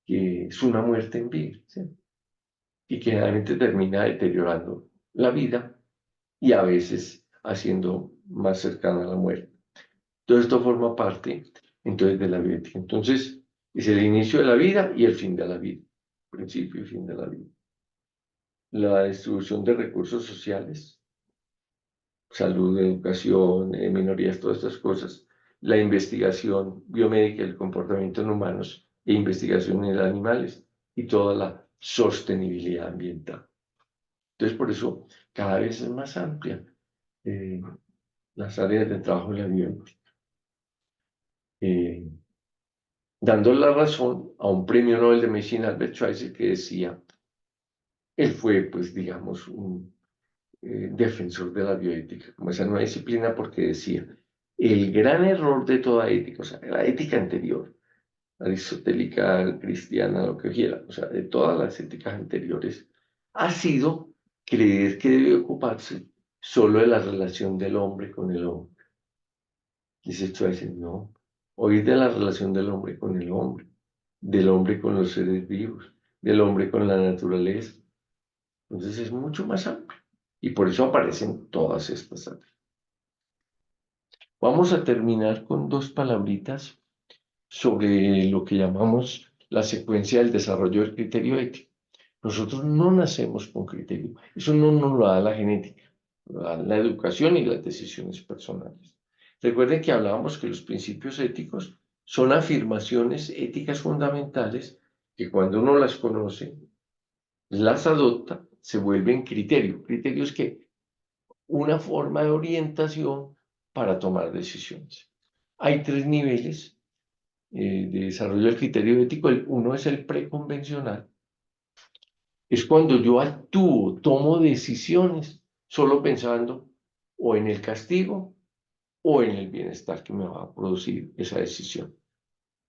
que es una muerte en vida, ¿sí? Y que realmente termina deteriorando la vida y a veces haciendo más cercana a la muerte. Todo esto forma parte entonces de la bioética. Entonces, es el inicio de la vida y el fin de la vida, principio y fin de la vida. La distribución de recursos sociales, salud, educación, minorías, todas estas cosas. La investigación biomédica del comportamiento en humanos e investigación en animales y toda la sostenibilidad ambiental. Entonces, por eso cada vez es más amplia las áreas de trabajo de la bioética. Dando la razón a un premio Nobel de Medicina, Albert Schweitzer, que decía, él fue, pues, digamos, un defensor de la bioética, como esa nueva disciplina, porque decía, el gran error de toda ética, o sea, la ética anterior, aristotélica, cristiana, lo que quiera, o sea, de todas las éticas anteriores, ha sido creer que debe ocuparse solo de la relación del hombre con el hombre. Dice esto a decir, no, hoy es de la relación del hombre con el hombre, del hombre con los seres vivos, del hombre con la naturaleza. Entonces es mucho más amplio. Y por eso aparecen todas estas áreas. Vamos a terminar con dos palabritas sobre lo que llamamos la secuencia del desarrollo del criterio ético. Nosotros no nacemos con criterio. Eso no nos lo da la genética, lo da la educación y las decisiones personales. Recuerden que hablábamos que los principios éticos son afirmaciones éticas fundamentales que cuando uno las conoce, las adopta, se vuelven criterio. Criterio es que una forma de orientación para tomar decisiones. Hay tres niveles de desarrollo del criterio ético. Uno es el preconvencional. Es cuando yo actúo, tomo decisiones solo pensando o en el castigo o en el bienestar que me va a producir esa decisión.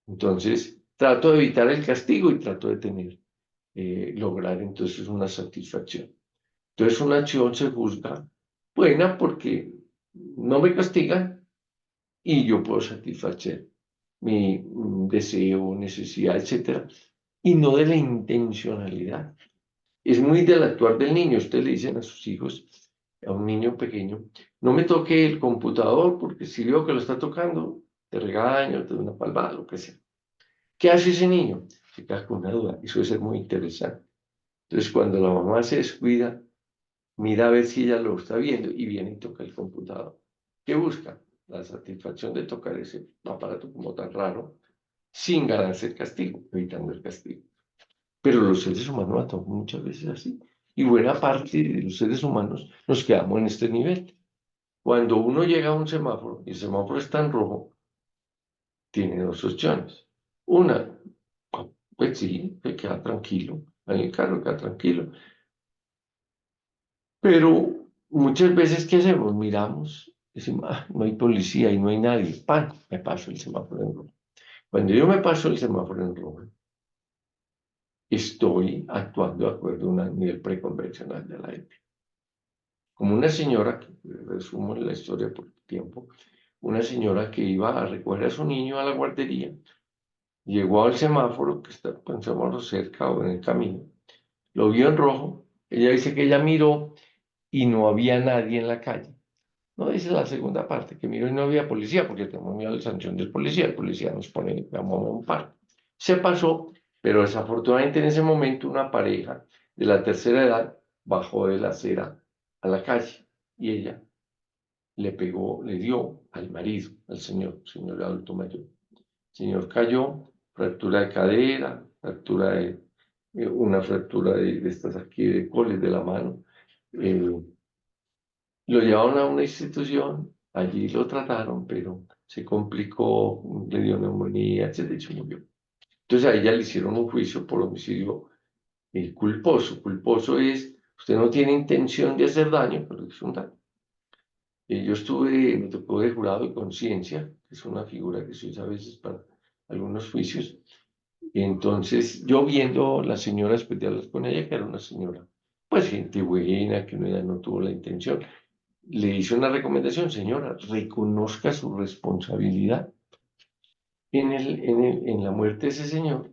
Entonces, trato de evitar el castigo y trato de lograr entonces una satisfacción. Entonces, una acción se juzga buena porque no me castigan y yo puedo satisfacer mi deseo, necesidad, etcétera, y no de la intencionalidad. Es muy del actuar del niño. Ustedes le dicen a sus hijos, a un niño pequeño, no me toque el computador porque si veo que lo está tocando, te regaño, te doy una palmada, lo que sea. ¿Qué hace ese niño? Se queda con una duda. Eso debe ser muy interesante. Entonces, cuando la mamá se descuida, mira a ver si ella lo está viendo y viene y toca el computador. ¿Qué busca? La satisfacción de tocar ese aparato como tan raro, sin ganarse el castigo, evitando el castigo. Pero los seres humanos actuamos muchas veces así. Y buena parte de los seres humanos nos quedamos en este nivel. Cuando uno llega a un semáforo y el semáforo está en rojo, tiene dos opciones. Una, pues sí, se queda tranquilo, en el carro queda tranquilo. Pero muchas veces, ¿qué hacemos? Miramos, decimos, ah, no hay policía y no hay nadie. ¡Pam! Me paso el semáforo en rojo. Cuando yo me paso el semáforo en rojo, estoy actuando de acuerdo a un nivel preconvencional de la ética. Como una señora, que resumo la historia por tiempo, una señora que iba a recoger a su niño a la guardería, llegó al semáforo, que está un semáforo cerca o en el camino, lo vio en rojo, ella dice que ella miró y no había nadie en la calle. No dice la segunda parte, que miró y no había policía, porque tenemos miedo a la sanción del policía, el policía nos pone, vamos a un par. Se pasó, pero desafortunadamente en ese momento una pareja de la tercera edad bajó de la acera a la calle y ella le pegó, le dio al marido, al señor adulto mayor. El señor cayó, fractura de cadera, una fractura de estas aquí de coles de la mano. Lo llevaron a una institución, allí lo trataron, pero se complicó, le dio neumonía, etc. Y se murió. Entonces a ella le hicieron un juicio por homicidio culposo. Culposo es, usted no tiene intención de hacer daño, pero es un daño. Yo me tocó de jurado de conciencia, que es una figura que se usa a veces para algunos juicios. Entonces, yo viendo la señora, después de hablar con ella, que era una señora, pues gente buena, que ella no tuvo la intención, le hice una recomendación, señora, reconozca su responsabilidad en la muerte de ese señor,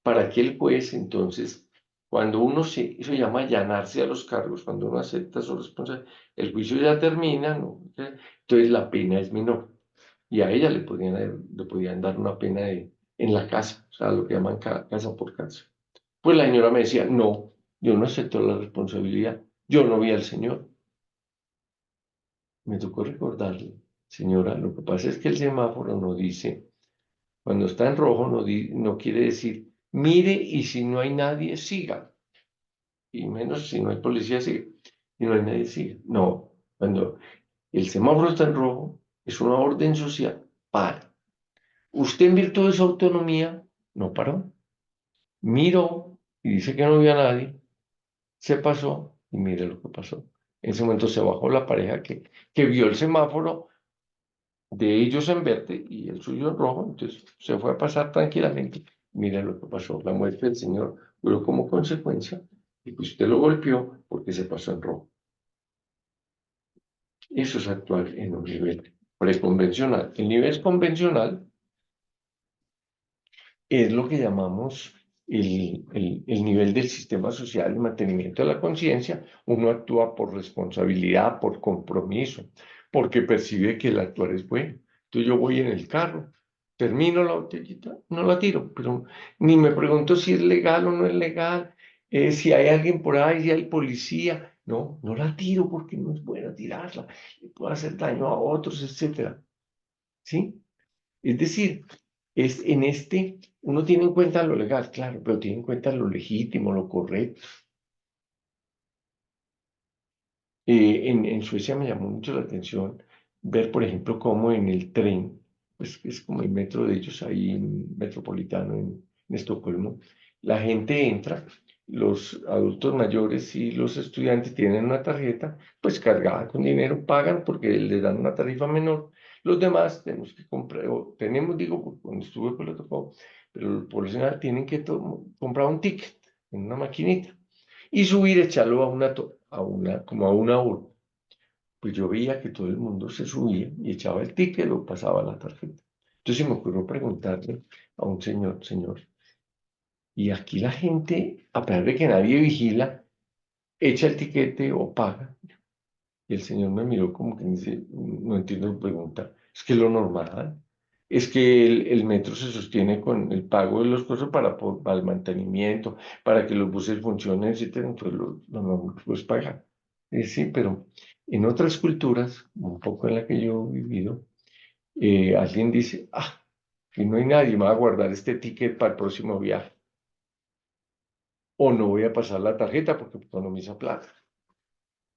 para que el juez, entonces, cuando eso llama allanarse a los cargos, cuando uno acepta su responsabilidad, el juicio ya termina, ¿no? Entonces la pena es menor. Y a ella le podían dar una pena en la casa, o sea, lo que llaman casa por casa. Pues la señora me decía, no, yo no acepto la responsabilidad, yo no vi al señor. Me tocó recordarle, señora, lo que pasa es que el semáforo no dice, cuando está en rojo no quiere decir, mire y si no hay nadie, siga. Y menos si no hay policía, siga. Y no hay nadie, siga. No, cuando el semáforo está en rojo, es una orden social, para. Usted en virtud de su autonomía no paró, miró y dice que no vio a nadie, se pasó y mire lo que pasó. En ese momento se bajó la pareja que vio el semáforo de ellos en verde y el suyo en rojo, entonces se fue a pasar tranquilamente. Mira lo que pasó, la muerte del señor duró como consecuencia de que usted lo golpeó porque se pasó en rojo. Eso es actuar en un nivel preconvencional. El nivel convencional es lo que llamamos el nivel del sistema social y mantenimiento de la conciencia. Uno actúa por responsabilidad, por compromiso, porque percibe que el actuar es bueno. Entonces yo voy en el carro, termino la botellita, no la tiro, pero ni me pregunto si es legal o no es legal, si hay alguien por ahí, si hay policía. No, no la tiro porque no es buena tirarla, le puede hacer daño a otros, etcétera. ¿Sí? Es decir, uno tiene en cuenta lo legal, claro, pero tiene en cuenta lo legítimo, lo correcto. En Suecia me llamó mucho la atención ver, por ejemplo, cómo en el tren, pues que es como el metro de ellos ahí, metropolitano en Estocolmo, la gente entra, los adultos mayores y los estudiantes tienen una tarjeta, pues cargada con dinero, pagan porque les dan una tarifa menor. Los demás tenemos que comprar, o tenemos, digo, porque cuando estuve pues lo tocó, pero por lo general tienen que comprar un ticket en una maquinita y subir, echarlo como a una urna. Pues yo veía que todo el mundo se subía y echaba el ticket, lo pasaba a la tarjeta. Entonces se me ocurrió preguntarle a un señor, y aquí la gente, a pesar de que nadie vigila, echa el tiquete o paga. Y el señor me miró como que dice, no entiendo la pregunta, es que lo normal es que el metro se sostiene con el pago de los costos para el mantenimiento, para que los buses funcionen, etcétera. Entonces lo normal pues pagar. Sí, pero en otras culturas, un poco en la que yo he vivido, alguien dice, que no hay nadie, me va a guardar este ticket para el próximo viaje. O no voy a pasar la tarjeta porque economiza plata.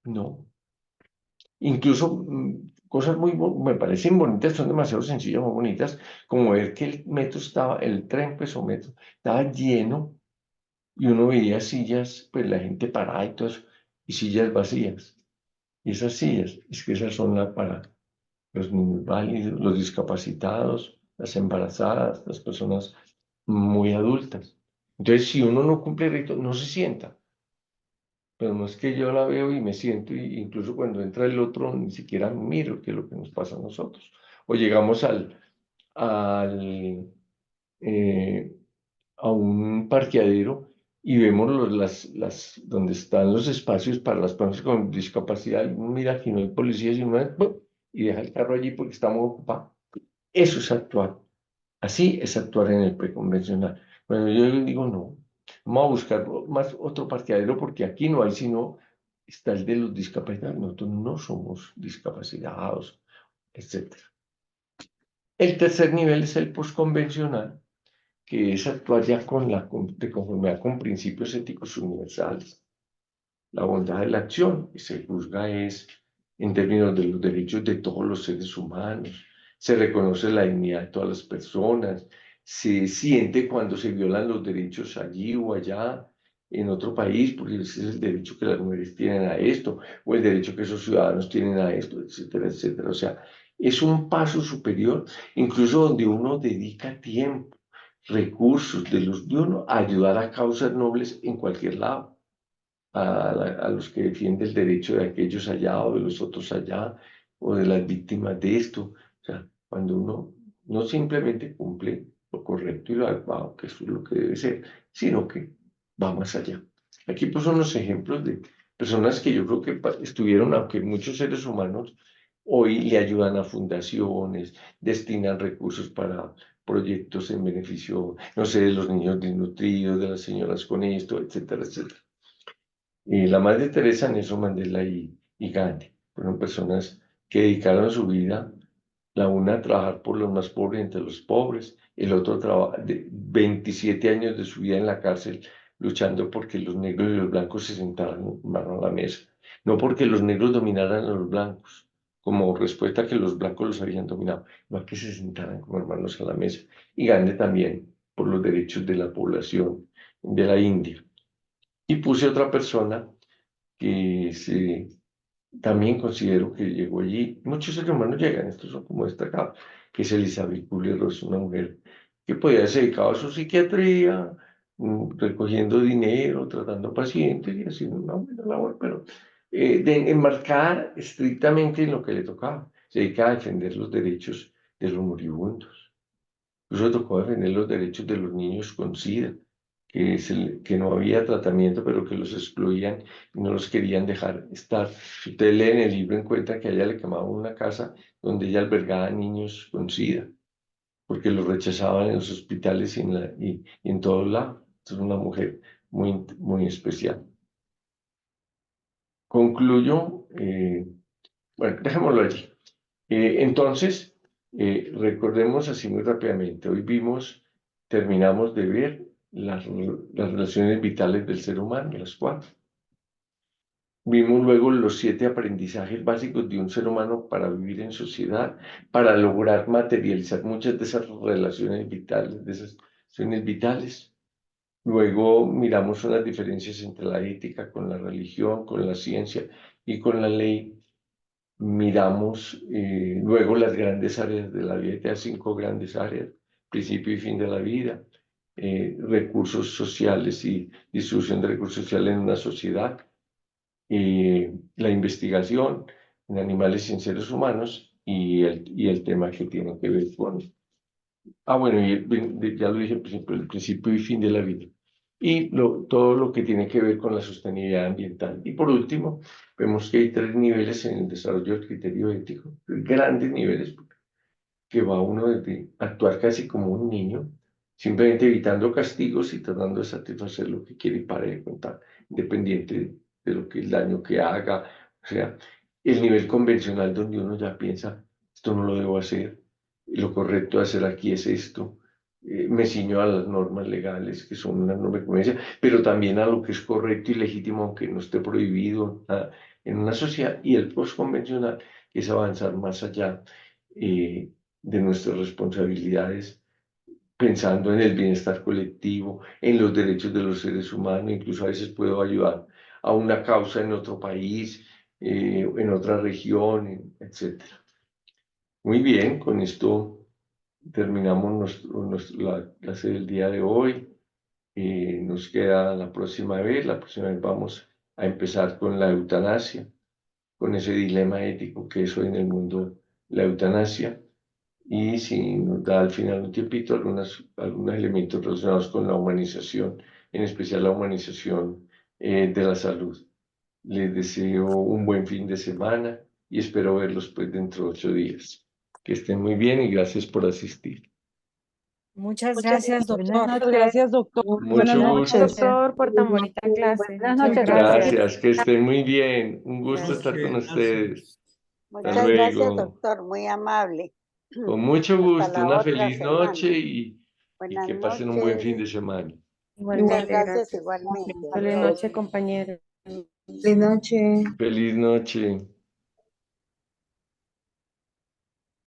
No. Incluso cosas me parecen bonitas, son demasiado sencillas, muy bonitas, como ver que el metro el tren, pues, o metro, estaba lleno y uno veía sillas, pues la gente parada y todo eso, y sillas vacías. Y esas sillas, es que esas son para los niños válidos, los discapacitados, las embarazadas, las personas muy adultas. Entonces, si uno no cumple el rito, no se sienta. Pero no es que yo la veo y me siento, y incluso cuando entra el otro, ni siquiera miro qué es lo que nos pasa a nosotros. O llegamos al, eh, a un parqueadero y vemos donde están los espacios para las personas con discapacidad, y uno mira que no hay policías y uno ¡pum! Y deja el carro allí porque estamos ocupados. Eso es actuar. Así es actuar en el preconvencional. Bueno, yo digo, no, vamos a buscar más otro parqueadero porque aquí no hay sino, está el de los discapacitados. Nosotros no somos discapacitados, etc. El tercer nivel es el postconvencional, que es actuar ya de conformidad con principios éticos universales. La bondad de la acción, y se juzga es en términos de los derechos de todos los seres humanos, se reconoce la dignidad de todas las personas, se siente cuando se violan los derechos allí o allá, en otro país, porque ese es el derecho que las mujeres tienen a esto, o el derecho que esos ciudadanos tienen a esto, etcétera, etcétera. O sea, es un paso superior, incluso donde uno dedica tiempo, recursos de uno a ayudar a causas nobles en cualquier lado a los que defienden el derecho de aquellos allá o de los otros allá, o de las víctimas de esto. O sea, cuando uno no simplemente cumple lo correcto y lo adecuado, que eso es lo que debe ser, sino que va más allá. Aquí pues son los ejemplos de personas que yo creo que estuvieron, aunque muchos seres humanos hoy le ayudan a fundaciones, destinan recursos para proyectos en beneficio, no sé, de los niños desnutridos, de las señoras con esto, etcétera, etcétera. La Madre Teresa, Nelson Mandela y Gandhi fueron personas que dedicaron su vida, la una a trabajar por los más pobres entre los pobres, el otro 27 años de su vida en la cárcel luchando porque los negros y los blancos se sentaran a la mesa, no porque los negros dominaran a los blancos, como respuesta a que los blancos los habían dominado, no a que se sentaran como hermanos a la mesa. Y Gandhi también por los derechos de la población de la India. Y puse otra persona que se también considero que llegó allí. Muchos seres humanos llegan, estos son como destacados, que es Elizabeth Kubler-Ross, una mujer que podía haberse dedicado a su psiquiatría, recogiendo dinero, tratando pacientes y haciendo una buena labor, pero de enmarcar estrictamente en lo que le tocaba. Se dedica a defender los derechos de los moribundos. Incluso tocó defender los derechos de los niños con SIDA, que no había tratamiento, pero que los excluían y no los querían dejar estar. Si usted lee en el libro, encuentra que a ella le quemaban una casa donde ella albergaba niños con SIDA, porque los rechazaban en los hospitales y en todos lados. Es una mujer muy especial. Concluyo, bueno, dejémoslo allí. Entonces, recordemos así muy rápidamente, hoy terminamos de ver las relaciones vitales del ser humano, las cuatro. Vimos luego los 7 aprendizajes básicos de un ser humano para vivir en sociedad, para lograr materializar muchas de esas relaciones vitales, de esas relaciones vitales. Luego miramos unas diferencias entre la ética con la religión, con la ciencia y con la ley. Miramos luego las grandes áreas de la vida, hay 5 grandes áreas: principio y fin de la vida, recursos sociales y distribución de recursos sociales en una sociedad, la investigación en animales y en seres humanos y el tema que tiene que ver con... bueno, ya lo dije, por ejemplo, el principio y fin de la vida. Y todo lo que tiene que ver con la sostenibilidad ambiental. Y por último, vemos que hay 3 niveles en el desarrollo del criterio ético, grandes niveles, que va uno desde actuar casi como un niño, simplemente evitando castigos y tratando de satisfacer lo que quiere y para de contar, independiente de lo que el daño que haga. O sea, el nivel convencional donde uno ya piensa, esto no lo debo hacer, lo correcto de hacer aquí es esto, me ciño a las normas legales, que son una norma de convivencia, pero también a lo que es correcto y legítimo, aunque no esté prohibido en una sociedad, y el postconvencional, que es avanzar más allá de nuestras responsabilidades, pensando en el bienestar colectivo, en los derechos de los seres humanos. Incluso a veces puedo ayudar a una causa en otro país, en otra región, etc. Muy bien, con esto terminamos la clase del día de hoy. Nos queda la próxima vez. La próxima vez vamos a empezar con la eutanasia, con ese dilema ético que es hoy en el mundo la eutanasia. Y si nos da al final un tiempito, algunos elementos relacionados con la humanización, en especial la humanización de la salud. Les deseo un buen fin de semana y espero verlos pues dentro de 8 días. Que estén muy bien y gracias por asistir. Muchas gracias, Buenas doctor. noches. Gracias, doctor. Mucho Buenas gusto. noches. Doctor, por tan bonita clase. Buenas Muchas noches, gracias. Gracias, que estén muy bien. Un gusto Gracias. estar con ustedes. Hasta Muchas gracias, luego. doctor, muy amable. Con mucho Hasta gusto. la Una otra feliz semana. noche y Buenas que pasen un buen noches. fin de semana. Muchas Igualmente, gracias, gracias. igualmente. Feliz noche, compañeros. Buenas noches. Feliz noche.